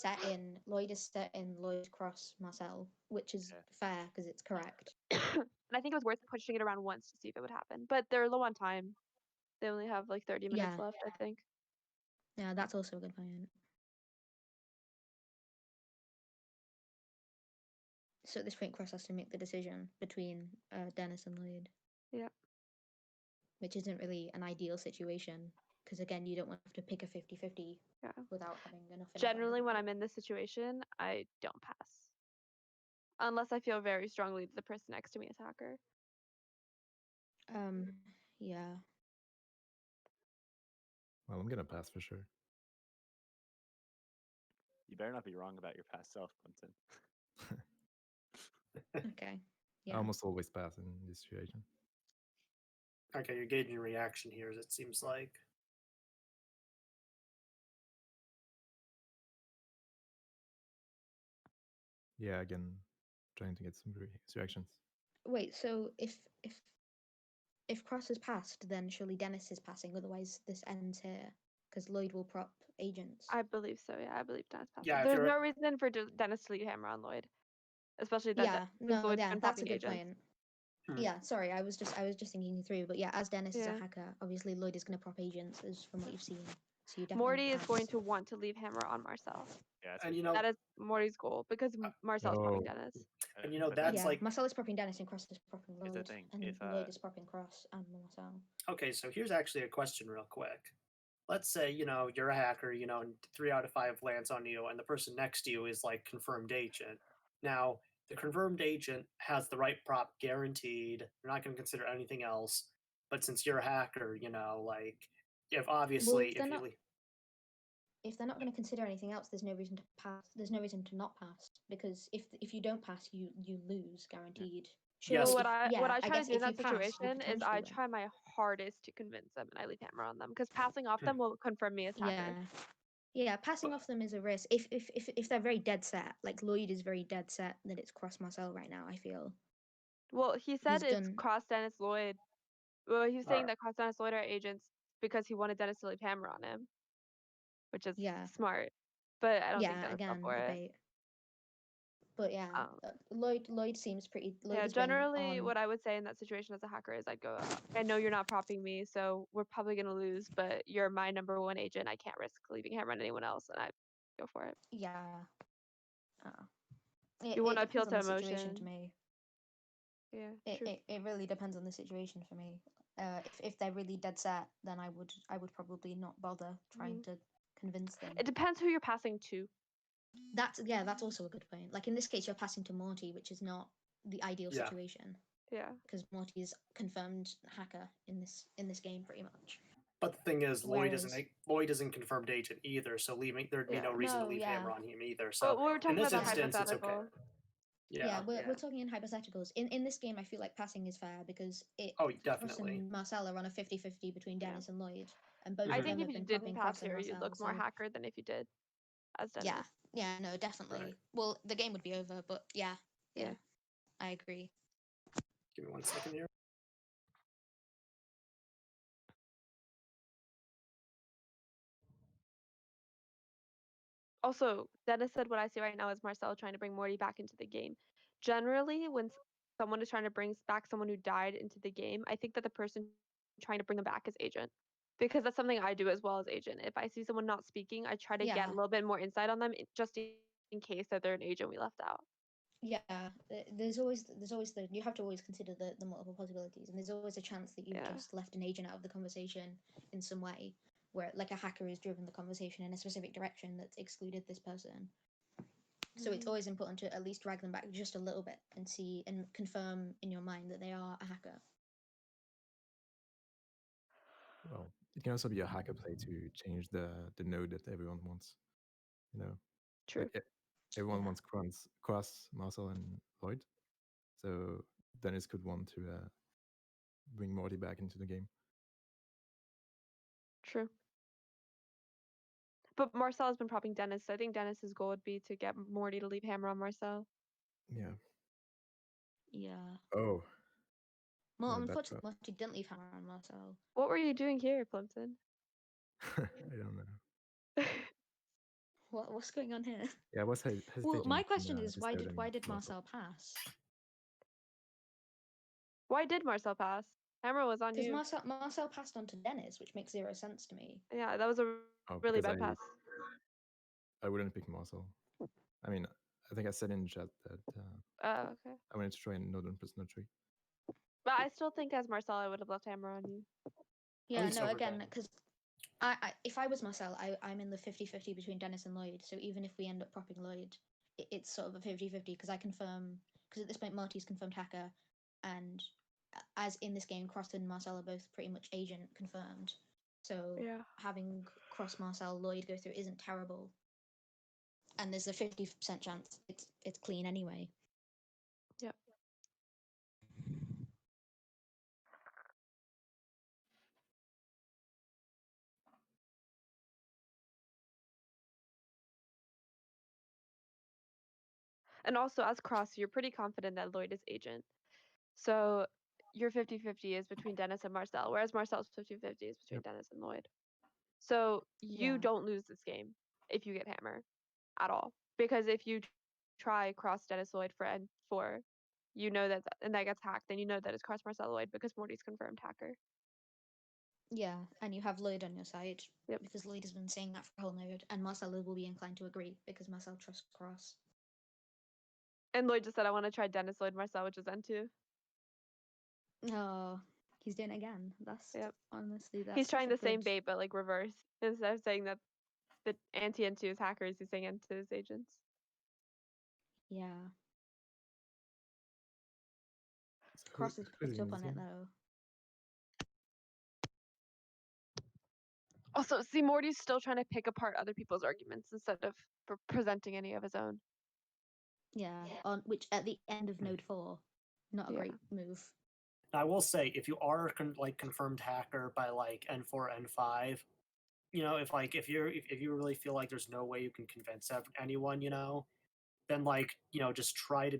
G: set in Lloyd Cross Marcel, which is
C: Yeah.
G: fair because it's correct.
E: And I think it was worth pushing it around once to see if it would happen. But they're low on time. They only have like 30 minutes
G: Yeah.
E: left, I think.
G: Yeah, that's also a good point. So at this point, Cross has to make the decision between Denis and Lloyd.
E: Yeah.
G: Which isn't really an ideal situation because again, you don't want to have to pick a 50-50
E: Yeah.
G: without having enough.
E: Generally, when I'm in this situation, I don't pass. Unless I feel very strongly that the person next to me is hacker.
G: Yeah.
I: Well, I'm gonna pass for sure.
C: You better not be wrong about your past self, Plimpton.
G: Okay.
I: I
G: Yeah.
I: almost always pass in this situation.
A: Okay, you're gauging your reaction here, it seems like.
I: Yeah, again, trying to get some reactions.
G: Wait. So if Cross has passed, then surely Denis is passing. Otherwise, this ends here because Lloyd will prop agents.
E: I believe so, yeah. I believe Denis passed.
A: Yeah, if
E: There's
A: you're-
E: no reason for Denis to leave Hammer on Lloyd. Especially that
G: Yeah. No.
E: Lloyd's
G: Yeah.
E: been
G: That's a
E: popping
G: good
E: agents.
G: point.
A: Hmm.
G: Yeah. Sorry. I was just thinking through. But yeah, as Denis is a
E: Yeah.
G: hacker, obviously Lloyd is going to prop agents, as from what you've seen. So you definitely
E: Morty is
G: pass.
E: going to want to leave Hammer on Marcel.
C: Yeah, that's
A: And
C: good.
A: you know,
E: That is Morty's goal because Marcel's popping
I: Oh.
E: Denis.
A: and you know
C: but
A: that's
G: yeah.
A: like
G: Marcel is propping Denis and Cross is propping
C: Here's the
G: Lloyd,
C: thing,
G: and
C: if,
G: Lloyd is propping Cross and Marcel.
A: okay. So here's actually a question, real quick. Let's say you're a hacker, and 3 out of 5 lands on you, and the person next to you is like confirmed agent. Now the confirmed agent has the right prop guaranteed. You're not going to consider anything else. But since you're a hacker, like if obviously
G: if they're not going to consider anything else, there's no reason to pass. There's no reason to not pass because if you don't pass, you lose guaranteed.
A: Yes.
E: So
G: If-
E: what I try to
G: guess
E: do in
G: if you
E: that
G: pass, you
E: situation is I
G: potentially win.
E: try my hardest to convince them and I leave Hammer on them because passing off them will confirm me as hacker.
G: Yeah, passing off them is a risk. If they're very dead set, like Lloyd is very dead set that it's Cross Marcel right now, I feel.
E: Well, he said
G: He's
E: it's
G: done-
E: Cross Denis Lloyd. Well, he was saying
A: Alright.
E: that Cross Denis Lloyd are agents because he wanted Denis to leave Hammer on him, which is
G: Yeah.
E: smart. But I don't think
G: Yeah,
E: Denis fell
G: again,
E: for it.
G: debate. But yeah, Lloyd seems pretty. Lloyd
E: Yeah,
G: has been
E: generally
G: on-
E: what I would say in that situation as a hacker is I'd go, I know you're not propping me, so we're probably going to lose, but you're my number one agent. I can't risk leaving Hammer on anyone else, and I go for it.
G: Yeah.
E: You wanna appeal
G: depends on
E: to
G: the situation
E: emotion.
G: to me.
E: Yeah,
G: It,
E: true.
G: it really depends on the situation for me. If they're really dead set, then I would probably not bother trying to convince them.
E: It depends who you're passing to.
G: That's also a good point. Like in this case, you're passing to Morty, which is not the ideal
A: Yeah.
G: situation
E: Yeah.
G: because Morty is confirmed hacker in this game pretty much.
A: But the thing is,
G: Whereas-
A: Lloyd isn't confirmed agent either, so there'd be no reason to leave Hammer on him either. So
E: But we're talking
A: in this
E: about the
A: instance, it's okay.
E: hypothetical.
A: Yeah,
G: we're talking in hypotheticals. In this game, I feel like passing is fair because Cross
A: definitely.
G: and Marcel are on a 50-50 between Dennis and Lloyd, and both
E: I
G: of
E: think
G: them
E: if
G: have
E: you
G: been
E: didn't
G: popping
E: pass
G: Cross and
E: here,
G: Marcel.
E: you'd look more
G: so-
E: hacker than if you did as Dennis.
G: Yeah, no, definitely.
A: Right.
G: Well, the game would be over, but yeah,
E: Yeah.
G: I agree.
A: Give me 1 second here.
E: Also, Dennis said what I see right now is Marcel trying to bring Morty back into the game. Generally, when someone is trying to bring back someone who died into the game, I think that the person trying to bring them back is agent. Because that's something I do as well as agent. If I see someone not speaking, I try to get a little bit more insight on them just in case that they're an agent we left out.
G: Yeah, there's always you have to always consider the multiple possibilities, and there's always a chance that you've just left an agent out of the conversation in some way, where like a hacker has driven the conversation in a specific direction that's excluded this person. So it's always important to at least drag them back just a little bit and see and confirm in your mind that they are a hacker.
I: Well, it can also be a hacker play to change the node that everyone wants. You know,
E: True.
I: Like, everyone wants Cross, Marcel, and Lloyd. So Dennis could want to bring Morty back into the game.
E: True. But Marcel has been propping Dennis, so I think Dennis's goal would be to get Morty to leave Hammer on Marcel.
I: Yeah.
G: Yeah.
I: Oh.
G: Well,
I: No,
G: unfortunately, Morty didn't leave Hammer on Marcel.
E: What were you doing here, Plimpton?
I: I don't know.
G: What's going on here?
I: Yeah, I was hesitating.
G: Well, my question
I: between,
G: is, why
I: Discord
G: did
I: and
G: Marcel pass?
E: Why did Marcel pass? Hammer was on
G: Because
E: you.
G: Marcel passed on to Dennis, which makes zero sense to me.
E: Yeah, that was a really
I: because
E: bad pass.
I: I wouldn't pick Marcel. I mean, I think I said in chat that
E: Okay.
I: I wanted to try node 1 plus node 3.
E: But I still think as Marcel, I would have left Hammer on you.
G: Yeah, no, again, because if I was Marcel, I'm in the 50-50 between Dennis and Lloyd. So even if we end up propping Lloyd, it's sort of a 50-50 because I confirm, because at this point Marty's confirmed hacker, and as in this game, Cross and Marcel are both pretty much agent confirmed. So having Cross, Marcel, Lloyd go through isn't terrible. And there's a 50% chance it's clean anyway.
E: Yep. And also, as Cross, you're pretty confident that Lloyd is agent. So your 50-50 is between Dennis and Marcel, whereas Marcel's 50-50 is between Dennis and Lloyd. So you don't lose this game if you get Hammer at all. Because if you try Cross Dennis Lloyd for N4, you know that, and that gets hacked, then you know that it's Cross Marcel Lloyd because Morty's confirmed hacker.
G: Yeah, and you have Lloyd on your side because Lloyd has been saying that for a whole node, and Marcel will be inclined to agree because Marcel trusts Cross.
E: And Lloyd just said, I want to try Dennis Lloyd Marcel, which is N2.
G: Oh, he's doing it again. That's honestly that's.
E: He's trying the same
G: good...
E: bait, but like reverse. Instead of saying that the anti N2 is hackers, he's saying N2 is agents.
G: Yeah. Cross has picked up on it though.
E: Also, see, Morty's still trying to pick apart other people's arguments instead of presenting any of his own.
G: Yeah, on which at the end of node 4, not a great move.
A: I will say, if you are confirmed hacker by like N4, N5, you know, if you really feel like there's no way you can convince anyone, you know, then like, you know, just try to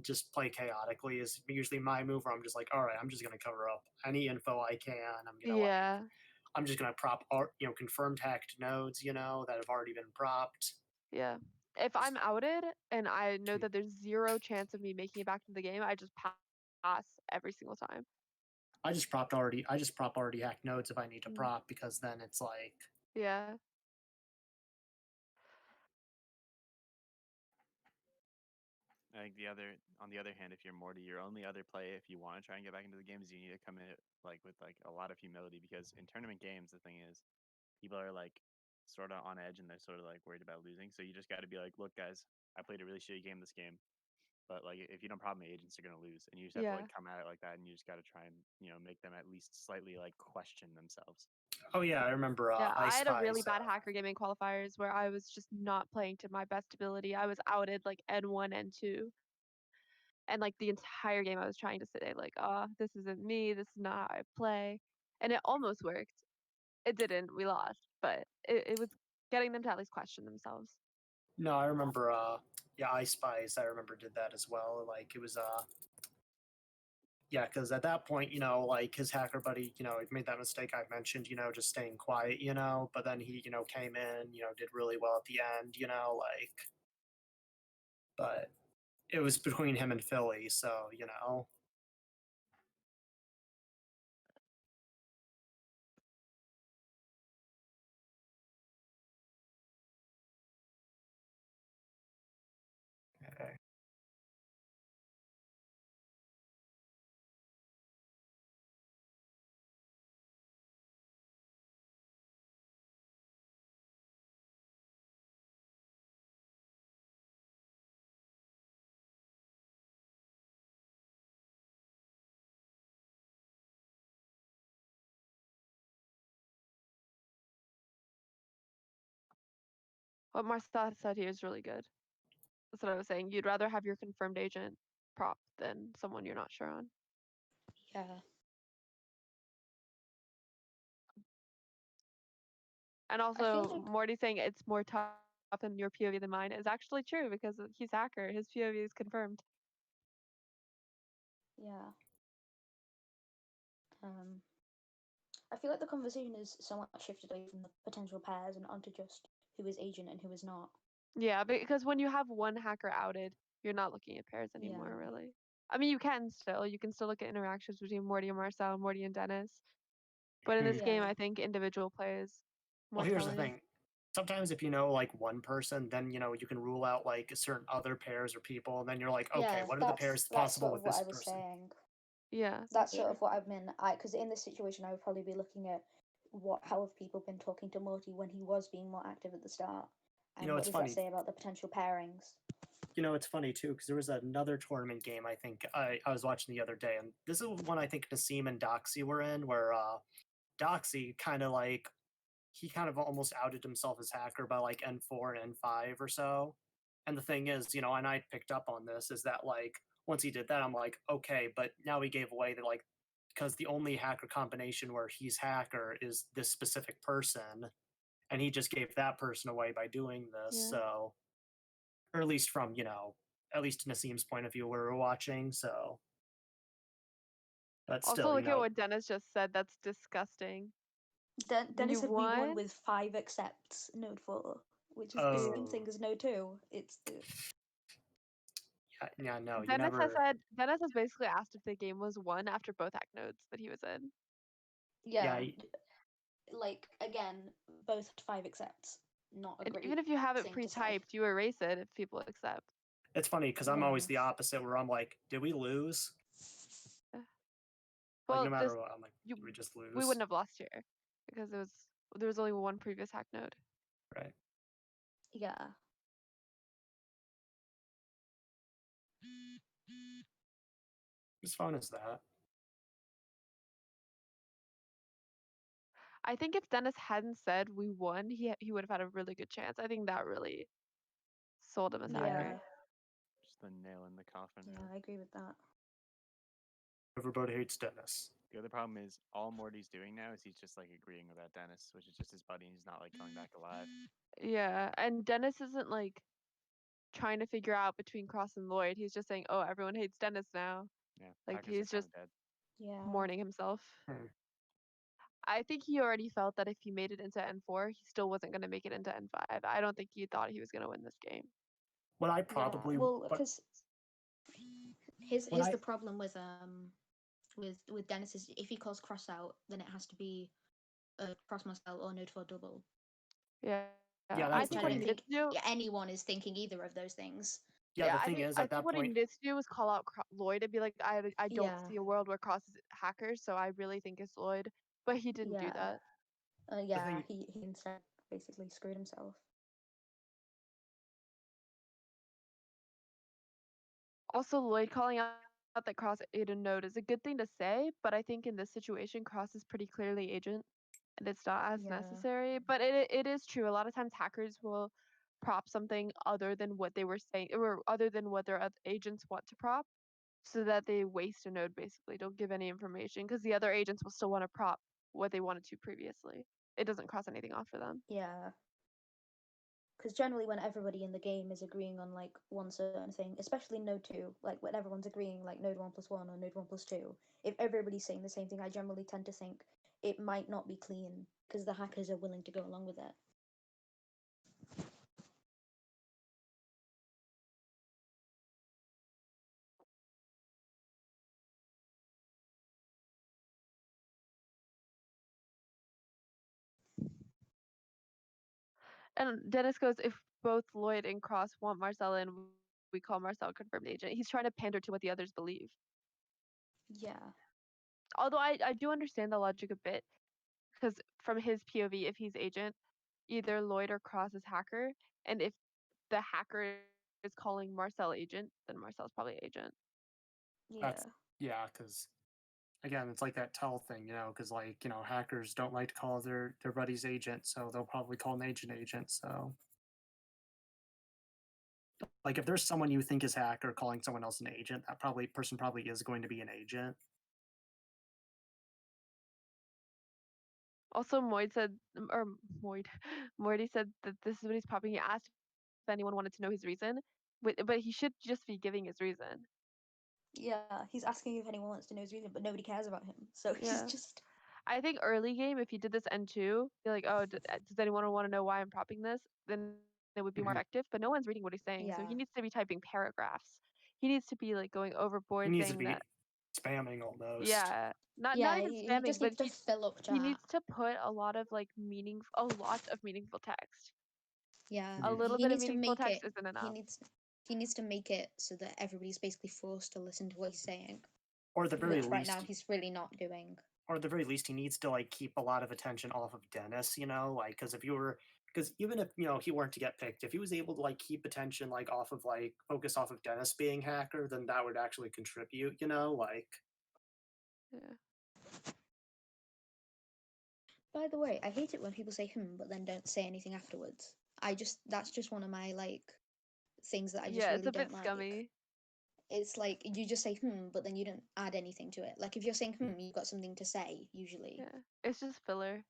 A: just play chaotically is usually my move. Where I'm just like, all right, I'm just gonna cover up any info I can. I'm gonna I'm just gonna prop, you know, confirmed hacked nodes, you know, that have already been propped.
E: Yeah. If I'm outed and I know that there's zero chance of me making it back to the game, I just pass every single time.
A: I just prop already hacked nodes if I need to prop, because then it's like
C: like on the other hand, if you're Morty, your only other play if you want to try and get back into the game is you need to come in like with like a lot of humility, because in tournament games the thing is people are like sort of on edge and they're sort of like worried about losing. So you just got to be like, look guys, I played a really shitty game this game, but like if you don't problem, the agents are gonna lose, and you just have to
E: Yeah.
C: like come at it like that, and you just got to try and make them at least slightly like question themselves.
A: Oh yeah, I remember.
E: Yeah, I had a really
A: Spy's,
E: bad hacker gaming qualifiers where I was just not playing to my best ability. I was outed like N1, N2. And like the entire game I was trying to say like, oh, this isn't me, this is not how I play. And it almost worked. It didn't, we lost. But it was getting them to at least question themselves.
A: No, I remember. Yeah, I Spy's. I remember did that as well. Like it was. Yeah, because at that point, like his hacker buddy, he made that mistake I mentioned, just staying quiet, but then he, came in, did really well at the end, like, but it was between him and Philly, so, Okay.
E: What Marcel said here is really good. That's what I was saying. You'd rather have your confirmed agent prop than someone you're not sure on.
G: Yeah.
E: And
G: feel
E: also,
G: like-
E: Morty saying it's more tough in your POV than mine is actually true because he's hacker. His POV is confirmed.
G: Yeah. I feel like the conversation is somewhat shifted away from the potential pairs and onto just who is agent and who is not.
E: Yeah, because when you have one hacker outed, you're not looking at pairs anymore,
G: Yeah.
E: really. I mean, you can still. You can still look at interactions between Morty and Marcel, Morty and Denis. But in this game,
G: Yeah.
E: I think individual play is more
A: Well, here's the
E: telling.
A: thing. Sometimes if you know like one person, then you can rule out like certain other pairs or people, and then you're like, okay,
G: Yeah,
A: what are the pairs
G: that's
A: possible
G: sort
A: with
G: of what
A: this
G: I was
A: person?
G: saying.
E: Yeah.
G: That's sort of what I mean. Because in this situation, I would probably be looking at how have people been talking to Morty when he was being more active at the start, and what
A: it's
G: does
A: funny.
G: that say about the potential pairings?
A: It's funny too because there was another tournament game I think I was watching the other day, and this is one I think cmdoxey were in, where Doxey kind of like he kind of almost outed himself as hacker by like N4 and N5 or so. And the thing is, and I picked up on this, is that like once he did that, I'm like, okay, but now he gave away that like because the only hacker combination where he's hacker is this specific person, and he just gave that person away by doing this.
E: Yeah.
A: So, or at least from at least Nassim's point of view, where we're watching. So, but
E: Also,
A: still,
E: look at what Denis just said. That's disgusting.
G: Dennis
E: You
G: said we won
E: won?
G: with 5 accepts node 4, which is
A: Oh.
G: the same thing as node 2. It's the
A: yeah, no, you
E: Denis
A: never.
E: has said Denis has basically asked if the game was won after both hack nodes that he was in.
G: yeah.
A: Yeah,
G: Like again, both had 5 accepts. Not a
E: And
G: great.
E: even if you have it
G: thing to say.
E: pre-typed, you erase it if people accept.
A: It's funny because I'm always the
G: Yeah.
A: opposite, where I'm like, did we lose?
E: Well,
A: Like no matter
E: just
A: what, I'm like, did we just lose?
E: we wouldn't have lost here because there was only one previous hack node.
A: Right.
G: Yeah.
A: Whose phone is that?
E: I think if Denis hadn't said we won, he would have had a really good chance. I think that really sold him as
G: Yeah.
E: hacker.
C: Just the nail in the coffin.
G: Yeah, I agree with that.
A: Everybody hates Denis.
C: The other problem is all Morty's doing now is he's just like agreeing with that Denis, which is just his buddy, and he's not like coming back alive.
E: Yeah, and Denis isn't like trying to figure out between Cross and Lloyd. He's just saying, "Oh, everyone hates Denis now."
C: Yeah,
E: Like
C: hackers are
E: he's
C: kinda
E: just
C: dead.
G: Yeah.
E: mourning himself.
A: Hmm.
E: I think he already felt that if he made it into N4, he still wasn't going to make it into N5. I don't think he thought he was going to win this game.
A: What I probably
G: well,
A: what-
G: because here's
A: I-
G: the problem with Dennis is if he calls cross out, then it has to be a cross Marcel or node 4 double.
E: Yeah.
A: Yeah,
E: I
A: that's
E: think
A: the
E: what he
A: thing.
E: needed to do.
G: anyone is thinking either of those things.
A: Yeah, the
E: I
A: thing
E: think
A: is,
E: I
A: at
E: think
A: that
E: what he
A: point,
E: needs to do is call out Lloyd and be like, I don't
G: Yeah.
E: see a world where Cross is hackers, so I really think it's Lloyd. But he didn't do
G: Yeah.
E: that.
G: Yeah,
A: thing-
G: he instead basically screwed himself.
E: Also, Lloyd calling out that Cross ate a node is a good thing to say, but I think in this situation, Cross is pretty clearly agent, and it's not as
G: Yeah.
E: necessary. But it is true. A lot of times, hackers will prop something other than what they were saying, or other than what their agents want to prop, so that they waste a node. Basically, don't give any information because the other agents will still want to prop what they wanted to previously. It doesn't cross anything off for them.
G: Yeah. Because generally, when everybody in the game is agreeing on like one certain thing, especially node 2, like when everyone's agreeing like node 1 plus 1 or node 1 plus 2, if everybody's saying the same thing, I generally tend to think it might not be clean because the hackers are willing to go along with it.
E: And Dennis goes, if both Lloyd and Cross want Marcel in, we call Marcel confirmed agent. He's trying to pander to what the others believe.
G: Yeah.
E: Although I do understand the logic a bit, because from his POV, if he's agent, either Lloyd or Cross is hacker, and if the hacker is calling Marcel agent, then Marcel's probably agent.
G: Yeah.
A: yeah, because again, it's like that tell thing, because like hackers don't like to call their buddies agent, so they'll probably call an agent. So, like, if there's someone you think is hacker calling someone else an agent, that person probably is going to be an agent.
E: Also, Morty said that this is what he's popping. He asked if anyone wanted to know his reason, but he should just be giving his reason.
G: Yeah, he's asking if anyone wants to know his reason, but nobody cares about him. So
E: Yeah.
G: he's just.
E: I think early game, if he did this N2, be like, oh, does anyone want to know why I'm propping this? Then it would be more
A: Mhm.
E: effective. But no one's reading what he's saying, so he
G: Yeah.
E: needs to be typing paragraphs. He needs to be like going overboard,
A: He needs to
E: saying
A: be
E: that.
A: spamming almost.
E: Yeah, not
G: Yeah,
E: even
G: he
E: spamming,
G: just
E: but
G: needs to fill up chat.
E: he needs to put a lot of meaningful text.
G: Yeah,
E: A little
G: he
E: bit of
G: needs to
E: meaningful
G: make
E: text
G: it.
E: isn't enough.
G: He needs to make it so that everybody's basically forced to listen to what he's saying,
A: Or at the very
G: which right
A: least,
G: now he's really not doing.
A: or at the very least, he needs to like keep a lot of attention off of Denis. Like because even if he weren't to get picked, if he was able to like keep attention like off of like focus off of Denis being hacker, then that would actually contribute. Like.
E: Yeah.
G: By the way, I hate it when people say but then don't say anything afterwards. That's just one of my like things that I just
E: Yeah,
G: really
E: it's a bit
G: don't like.
E: scummy.
G: It's like you just say but then you don't add anything to it. Like if you're saying you've got something to say usually.
E: Yeah, it's just filler.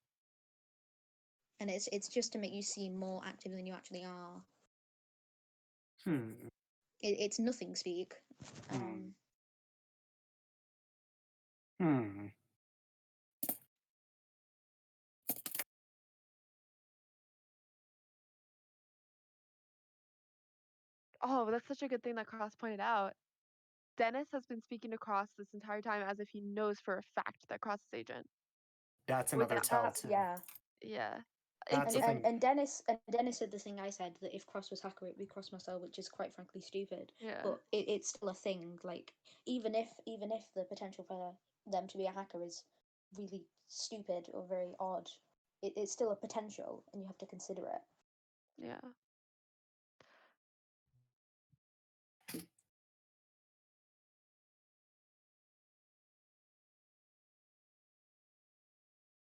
G: And it's just to make you seem more active than you actually are. It's nothing speak.
E: Oh, that's such a good thing that Cross pointed out. Denis has been speaking to Cross this entire time as if he knows for a fact that Cross is agent.
A: That's another tell too.
G: Yeah.
E: Yeah.
A: That's the thing.
G: And Denis said the thing I said, that if Cross was hacker, it'd be Cross Marcel, which is quite frankly stupid.
E: Yeah.
G: But it's still a thing. Like even if the potential for them to be a hacker is really stupid or very odd, it's still a potential, and you have to consider it.
E: Yeah.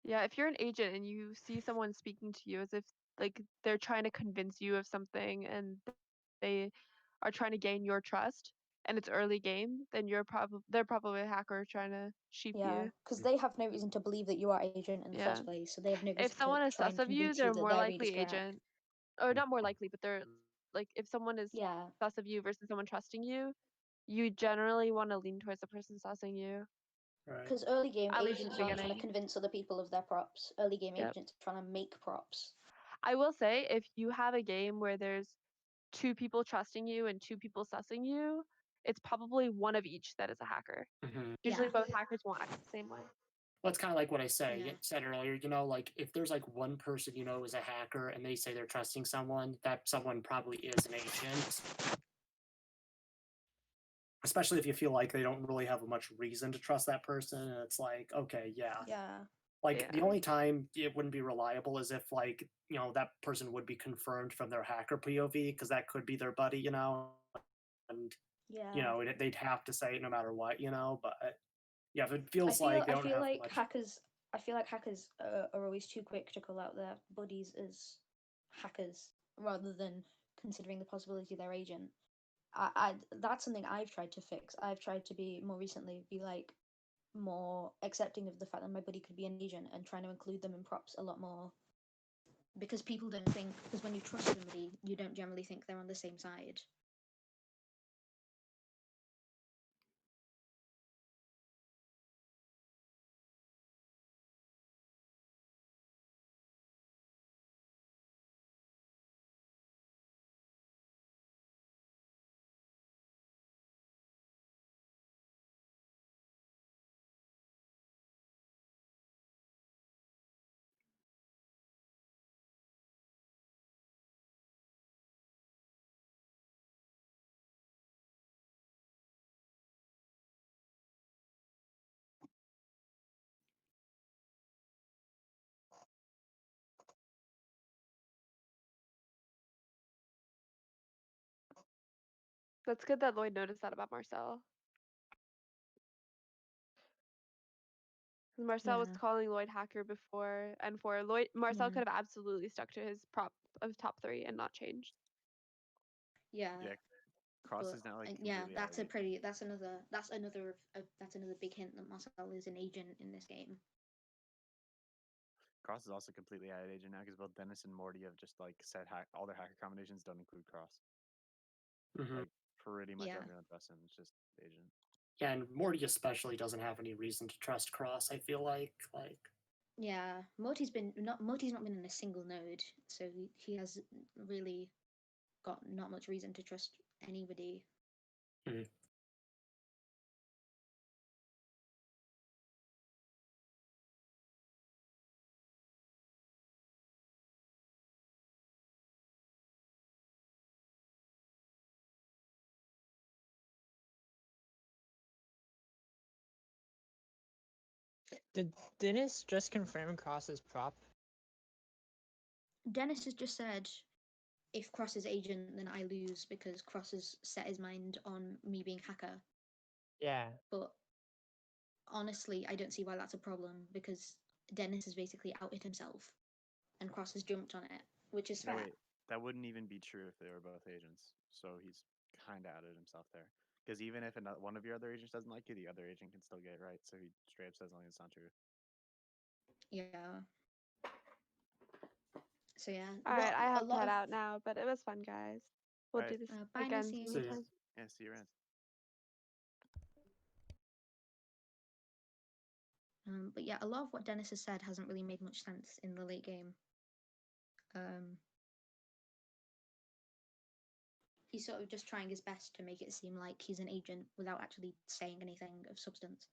E: Yeah, if you're an agent and you see someone speaking to you as if like they're trying to convince you of something and they are trying to gain your trust and it's early game, then they're probably a hacker trying to sheep
G: Yeah,
E: you.
G: because they have no reason to believe that you are agent in the first place, so they have no reason
E: If someone
G: to
E: is
G: try
E: sus
G: and
E: of you,
G: convince
E: they're
G: you that
E: more
G: their read
E: likely
G: is correct.
E: agent. Or not more likely, but they're like if someone is
G: Yeah,
E: sus of you versus someone trusting you, you generally want to lean towards the person sussing you.
A: Right.
G: because early game
E: At least in
G: agents
E: the
G: aren't trying to
E: beginning.
G: convince other people of their props. Early game
E: Yep.
G: agents are trying to make props.
E: I will say, if you have a game where there's 2 people trusting you and 2 people sussing you, it's probably one of each that is a hacker. Usually
G: Yeah.
E: both hackers won't act the same way.
A: Well, it's kind of like what I said
G: Yeah.
A: earlier. Like if there's like one person is a hacker and they say they're trusting someone, that someone probably is an agent. especially if you feel like they don't really have much reason to trust that person. And it's like, okay, yeah.
G: Yeah.
A: Like the
E: Yeah.
A: only time it wouldn't be reliable is if like, you know, that person would be confirmed from their hacker POV, because that could be their buddy, you know, and
G: Yeah.
A: you know, they'd have to say it no matter what, you know. But yeah, if it
G: I
A: feels
G: feel
A: like they
G: I
A: don't
G: feel
A: have
G: like
A: much.
G: hackers I feel like hackers are always too quick to call out their buddies as hackers rather than considering the possibility they're agent. I that's something I've tried to fix. I've tried to be more recently be like more accepting of the fact that my buddy could be an agent and trying to include them in props a lot more, because people don't think, because when you trust somebody you don't generally think they're on the same side.
E: That's good that Lloyd noticed that about Marcel. 'Cause Marcel was
G: Yeah.
E: calling Lloyd hacker before, and for Lloyd, Marcel
G: Yeah.
E: could have absolutely stuck to his prop of top 3 and not changed.
G: Yeah.
C: Yeah, Cross
G: But
C: is not like
G: yeah,
C: completely
G: that's
C: out of it.
G: that's another big hint that Marcel is an agent in this game.
C: Cross is also completely out of agent now because both Denis and Morty have just like said all their hacker combinations don't include Cross.
A: Mhm.
C: Like pretty much
G: Yeah.
C: everyone trusts him. It's just agent.
A: Yeah, and Morty especially doesn't have any reason to trust Cross. I feel like
G: Yeah, Morty's not been in a single node, so he has really got not much reason to trust anybody.
A: Mhm.
D: Did Denis just confirm Cross's prop?
G: Denis has just said, if Cross is agent, then I lose because Cross has set his mind on me being hacker.
D: Yeah.
G: But honestly, I don't see why that's a problem, because Denis has basically outed himself, and Cross has jumped on it, which is
C: No,
G: fair.
C: wait, that wouldn't even be true if they were both agents. So he's kind of outed himself there. Because even if one of your other agents doesn't like you, the other agent can still get it right. So he straight up says something that's not true.
G: Yeah. So yeah.
E: All right, I
G: a
E: have to
G: lot
E: head
G: of
E: out now, but it was fun, guys. We'll do
C: Alright.
E: this
G: bye,
E: again
G: Nassim.
A: See ya.
E: sometime.
C: Yeah, see you around.
G: But yeah, a lot of what Denis has said hasn't really made much sense in the late game. He's sort of just trying his best to make it seem like he's an agent without actually saying anything of substance.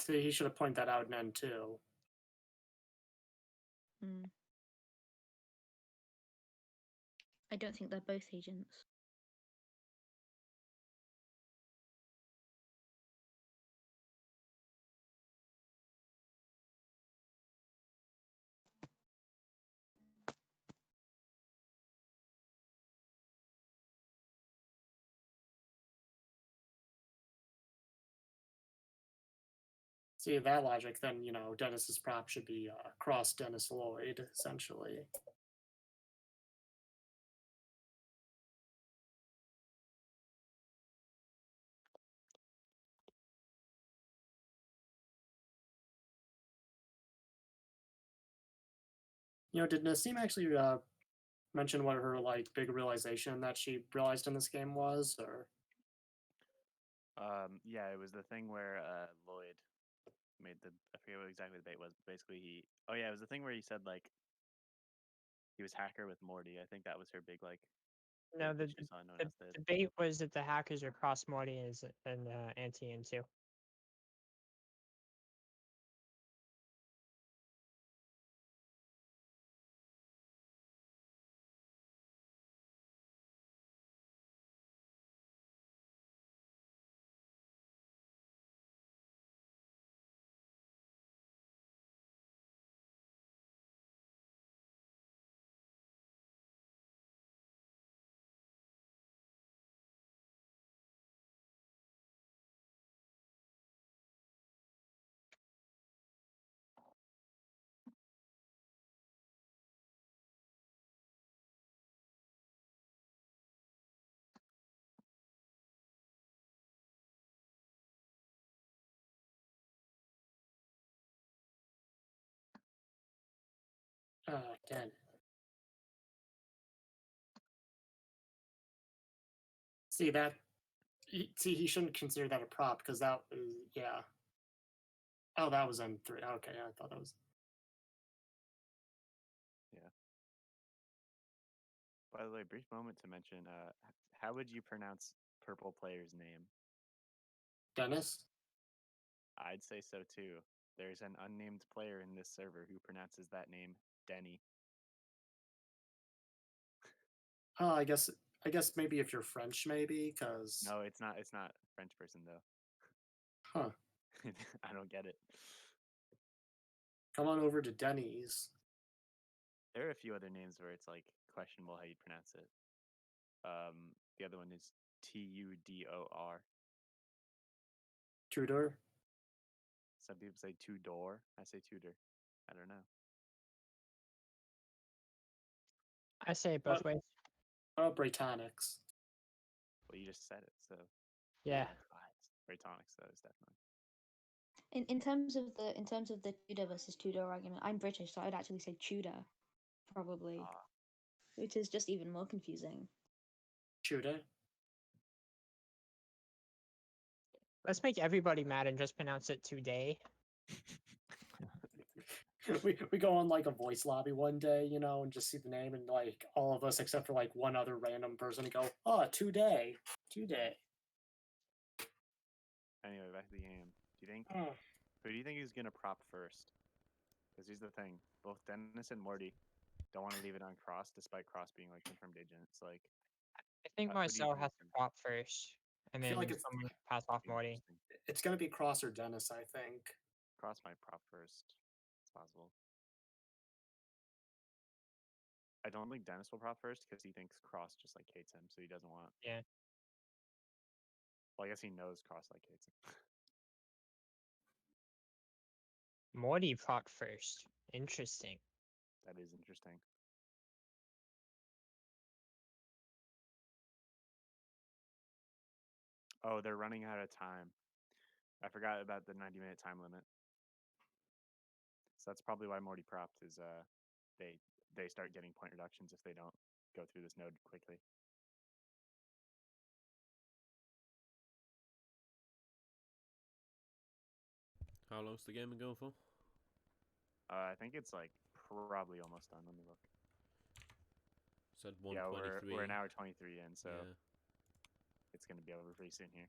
A: see, he should have pointed that out in N2.
G: I don't think they're both agents.
A: See, that logic, then, you know, Denis's prop should be Cross Denis Lloyd, essentially. You know, did Nassim actually mention what her like big realization that she realized in this game was, or?
C: Yeah, it was the thing where Lloyd made the, I forget what exactly the debate was, but basically oh yeah, it was the thing where he said like he was hacker with Morty. I think that was her big like.
D: No,
C: big
D: the
C: issue, so no one
D: the
C: else did.
D: debate was that the hackers are cross Morty and anti into.
A: Again. See that? See, he shouldn't consider that a prop because that was yeah. Oh, that was M3. Okay, I thought that was.
C: Yeah. By the way, brief moment to mention. How would you pronounce purple player's name?
A: Denis?
C: I'd say so too. There's an unnamed player in this server who pronounces that name Denis.
A: Oh, I guess maybe if you're French, maybe because.
C: No, it's not. It's not a French person though.
A: Huh.
C: I don't get it.
A: Come on over to Denis.
C: There are a few other names where it's like questionable how you pronounce it. The other one is Tudor.
A: Tudor?
C: Some people say Tudor. I say Tudor. I don't know.
D: I say it both ways.
A: Britannics.
C: Well, you just said it, so
D: Yeah.
C: Britannics though is definitely.
G: In terms of the Tudor versus Tudor argument, I'm British, so I'd actually say Tudor, probably, which is just even more confusing.
A: Tudor?
D: Let's make everybody mad and just pronounce it today.
A: we go on like a voice lobby one day, you know, and just see the name and like all of us except for like one other random person go, oh, today.
C: Anyway, back to the game. Who do you think is gonna prop first? Because here's the thing: both Denis and Morty don't want to leave it on Cross, despite Cross being like confirmed agent. It's like
D: I think
C: who do you
D: Marcel
C: think
D: has
C: is
D: to
C: gonna-
D: prop first, and
A: I feel
D: then
A: like it's
D: someone pass off Morty.
C: Interesting.
A: It's gonna be Cross or Denis, I think.
C: Cross might prop first. It's possible. I don't think Denis will prop first because he thinks Cross just like hates him, so he doesn't want.
D: Yeah.
C: Well, I guess he knows Cross like hates him.
D: Morty prop first. Interesting.
C: That is interesting. Oh, they're running out of time. I forgot about the 90-minute time limit. So that's probably why Morty propped is they start getting point reductions if they don't go through this node quickly.
B: How long's the game been going for?
C: I think it's like probably almost done. Let me look.
B: Said
C: Yeah,
B: 123.
C: we're an hour 23 in, so
B: Yeah.
C: it's going to be over pretty soon here.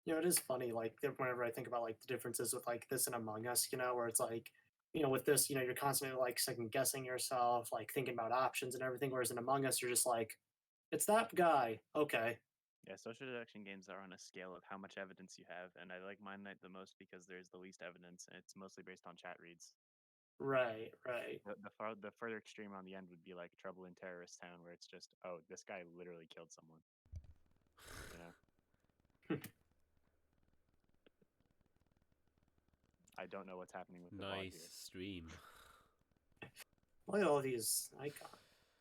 A: You know, it is funny, like, whenever I think about, like, the differences with, like, this and Among Us, you know, where it's like, you know, with this, you know, you're constantly, like, second-guessing yourself, like, thinking about options and everything, whereas in Among Us, you're just like, it's that guy, okay.
C: Yeah, social deduction games are on a scale of how much evidence you have, and I like Mindnight the most because there's the least evidence, and it's mostly based on chat reads.
A: Right.
C: The further extreme on the end would be like Trouble in Terrorist Town, where it's just, oh, this guy literally killed someone. You know? I don't know what's happening with the VOD
B: Nice
C: here.
B: stream.
A: Look at all these icons.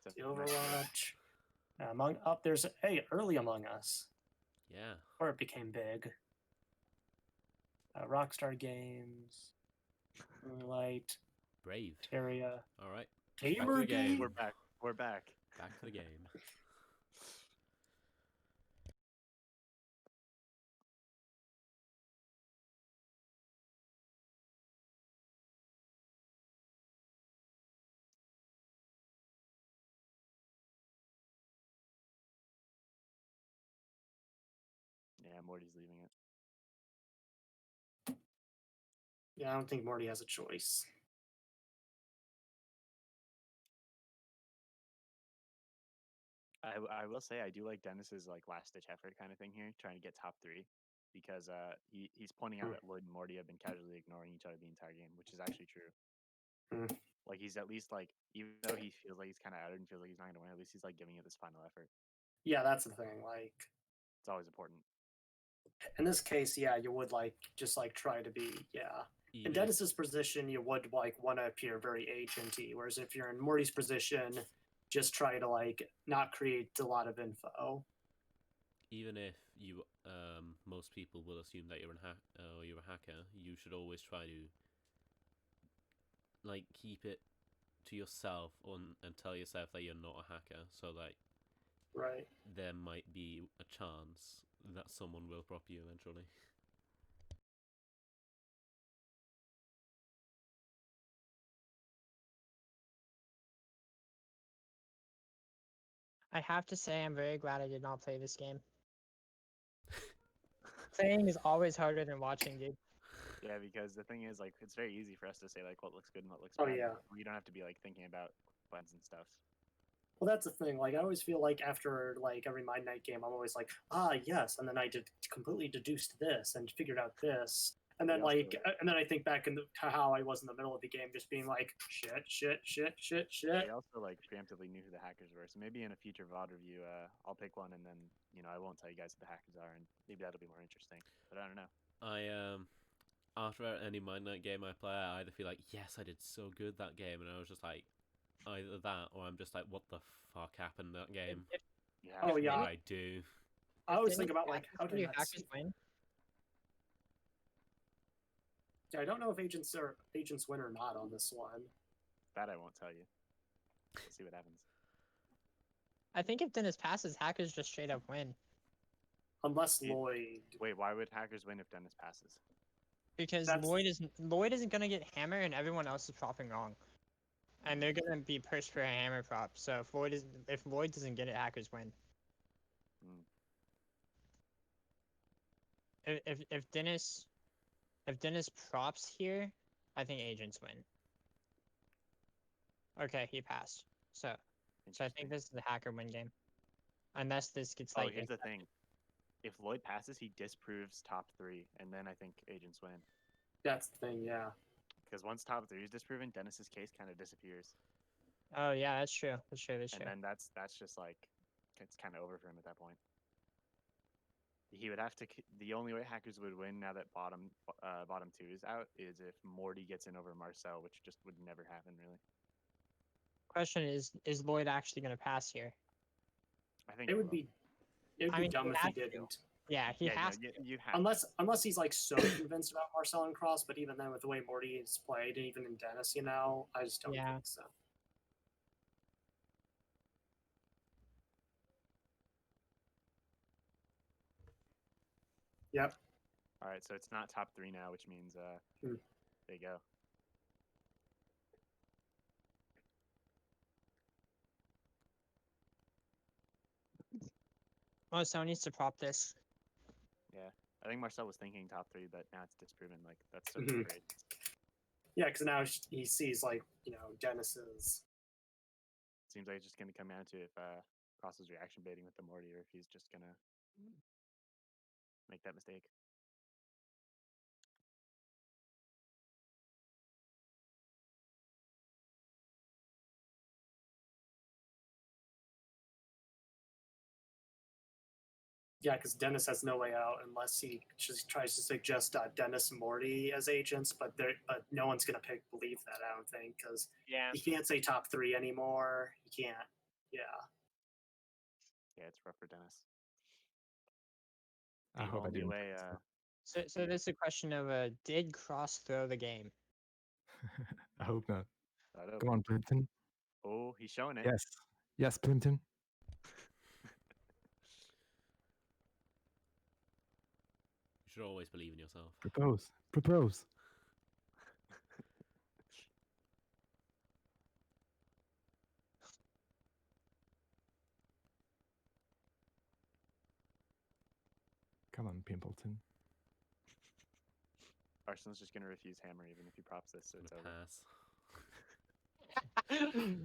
C: Except
A: The
C: for nice
A: Overwatch. There's early Among Us,
B: Yeah.
A: where it became big. Rockstar Games. Light,
B: Brave.
A: Terria,
B: All right.
A: Gamer
B: the game.
A: Game.
C: We're back. We're back.
B: Back to the game.
C: Yeah, Morty's leaving it.
A: Yeah, I don't think Morty has a choice.
C: I will say I do like Dennis's like last ditch effort kind of thing here, trying to get top 3, because he's pointing out
A: Hmm.
C: that Lloyd and Morty have been casually ignoring each other the entire game, which is actually true.
A: Hmm.
C: Like he's at least like, even though he feels like he's kind of outed and feels like he's not gonna win, at least he's like giving it this final effort.
A: Yeah, that's the thing. Like
C: It's always important.
A: in this case, yeah, you would like just like try to be In
B: Even if,
A: Dennis's position, you would like want to appear very agenty, whereas if you're in Morty's position, just try to like not create a lot of info.
B: even if you most people will assume that you're you're a hacker, you should always try to like keep it to yourself and tell yourself that you're not a hacker, so that
A: Right.
B: there might be a chance that someone will prop you eventually.
D: I have to say, I'm very glad I did not play this game. Playing is always harder than watching, dude.
C: Yeah, because the thing is, like, it's very easy for us to say like what looks good and what looks
A: Oh,
C: bad.
A: yeah.
C: We don't have to be like thinking about buttons and stuff.
A: Well, that's the thing. Like, I always feel like after like every Mindnight game, I'm always like, yes, and then I completely deduced this and figured out this, and then
C: We also-
A: and then I think back to how I was in the middle of the game, just being like, shit.
C: We also like preemptively knew who the hackers were, so maybe in a future VOD review, I'll pick one, and then I won't tell you guys who the hackers are, and maybe that'll be more interesting. But I don't know.
B: I after any Mindnight game I play, I either feel like, yes, I did so good that game, and I was just like, either that, or I'm just like, what the fuck happened that game?
C: You
A: Oh,
C: have to-
A: yeah.
B: What did I do?
A: I always
D: If
A: think
D: Dennis
A: about like,
D: passes,
A: how
D: do
A: did
D: you
A: I
D: hackers win?
A: Yeah, I don't know if agents win or not on this one.
C: that I won't tell you. We'll see what happens.
D: I think if Dennis passes, hackers just straight up win.
A: Unless
C: You-
A: Lloyd.
C: Wait, why would hackers win if Dennis passes?
D: Because
A: That's-
D: Lloyd isn't gonna get hammer and everyone else is propping wrong. And they're gonna be pushed for a hammer prop. So if Lloyd doesn't get it, hackers win.
C: Hmm.
D: If Dennis props here, I think agents win. Okay, he passed. So I
C: Interesting.
D: think this is the hacker win game. Unless this gets
C: Oh,
D: like
C: here's the thing. If Lloyd passes, he disproves top 3, and then I think agents win.
A: That's the thing. Yeah.
C: Because once top 3 is disproven, Dennis's case kind of disappears,
D: Oh yeah, that's true. That's true.
C: and then that's just like it's kind of over for him at that point. He would have to. The only way hackers would win now that bottom 2 is out is if Morty gets in over Marcel, which just would never happen really.
D: Question is Lloyd actually gonna pass here?
C: I think
A: It
C: he
A: would
C: will.
A: be. It would
D: I
A: be
D: mean,
A: dumb
D: he
A: if he
D: has to.
A: didn't.
D: Yeah, he
C: Yeah, no,
D: has.
C: you have to.
A: Unless he's like so convinced about Marcel and Cross, but even then, with the way Morty is played, and even in Dennis, I just don't
D: Yeah.
A: think so. Yep.
C: All right, so it's not top 3 now, which means
A: Hmm.
C: there you go.
D: Oh, someone needs to prop this.
C: Yeah, I think Marcel was thinking top 3, but now it's disproven. Like that's so
A: Mhm.
C: great.
A: Yeah, because now he sees like Dennis's.
C: Seems like it's just gonna come down to if Cross is reaction baiting with the Morty, or if he's just gonna make that mistake.
A: Yeah, because Dennis has no way out unless he just tries to suggest Dennis and Morty as agents, but no one's gonna believe that. I don't think, because
D: Yeah.
A: he can't say top 3 anymore. He can't. Yeah.
C: Yeah, it's rough for Dennis.
I: I
C: The
I: hope I
C: only
I: didn't.
C: way,
D: So there's a question of did Cross throw the game?
I: I hope not.
C: Wide open.
I: Come on, Plimpton.
C: Oh, he's showing it.
I: Yes. Yes, Plimpton.
B: You should always believe in yourself.
I: Propose. Propose. Come on, Pimpleton.
C: Arsenal's just gonna refuse hammer even if he props this, so
B: I'm
C: it's
B: gonna
C: over.
B: pass.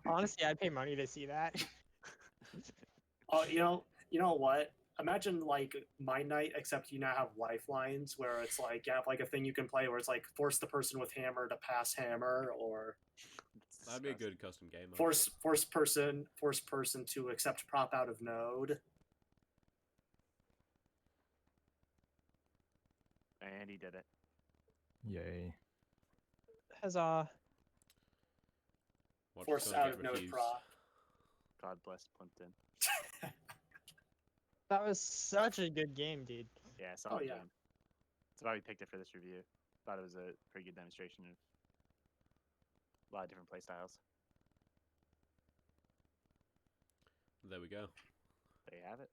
D: Honestly, I'd pay money to see that.
A: Oh, you know what? Imagine like Mindnight, except you now have lifelines where it's like you have like a thing you can play where it's like force the person with hammer to pass hammer, or
B: That'd be a good custom game mode.
A: force person to accept prop out of node.
C: And he did it.
I: Yay.
D: Huzzah.
B: Watch
A: Force
B: someone
A: out
B: get
A: of node
B: refused.
A: prop.
C: God bless Plimpton.
D: That was such a good game, dude.
C: Yeah, solid
A: yeah.
C: game. That's why we picked it for this review. Thought it was a pretty good demonstration of a lot of different play styles.
B: There we go.
C: There you have it.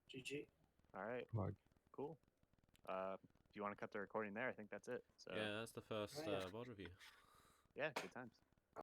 A: GG.
C: All right.
I: Plug.
C: Cool. If you want to cut the recording there, I think that's it. So
B: Yeah, that's the first
A: Oh, yeah.
B: VOD review.
C: yeah, good times.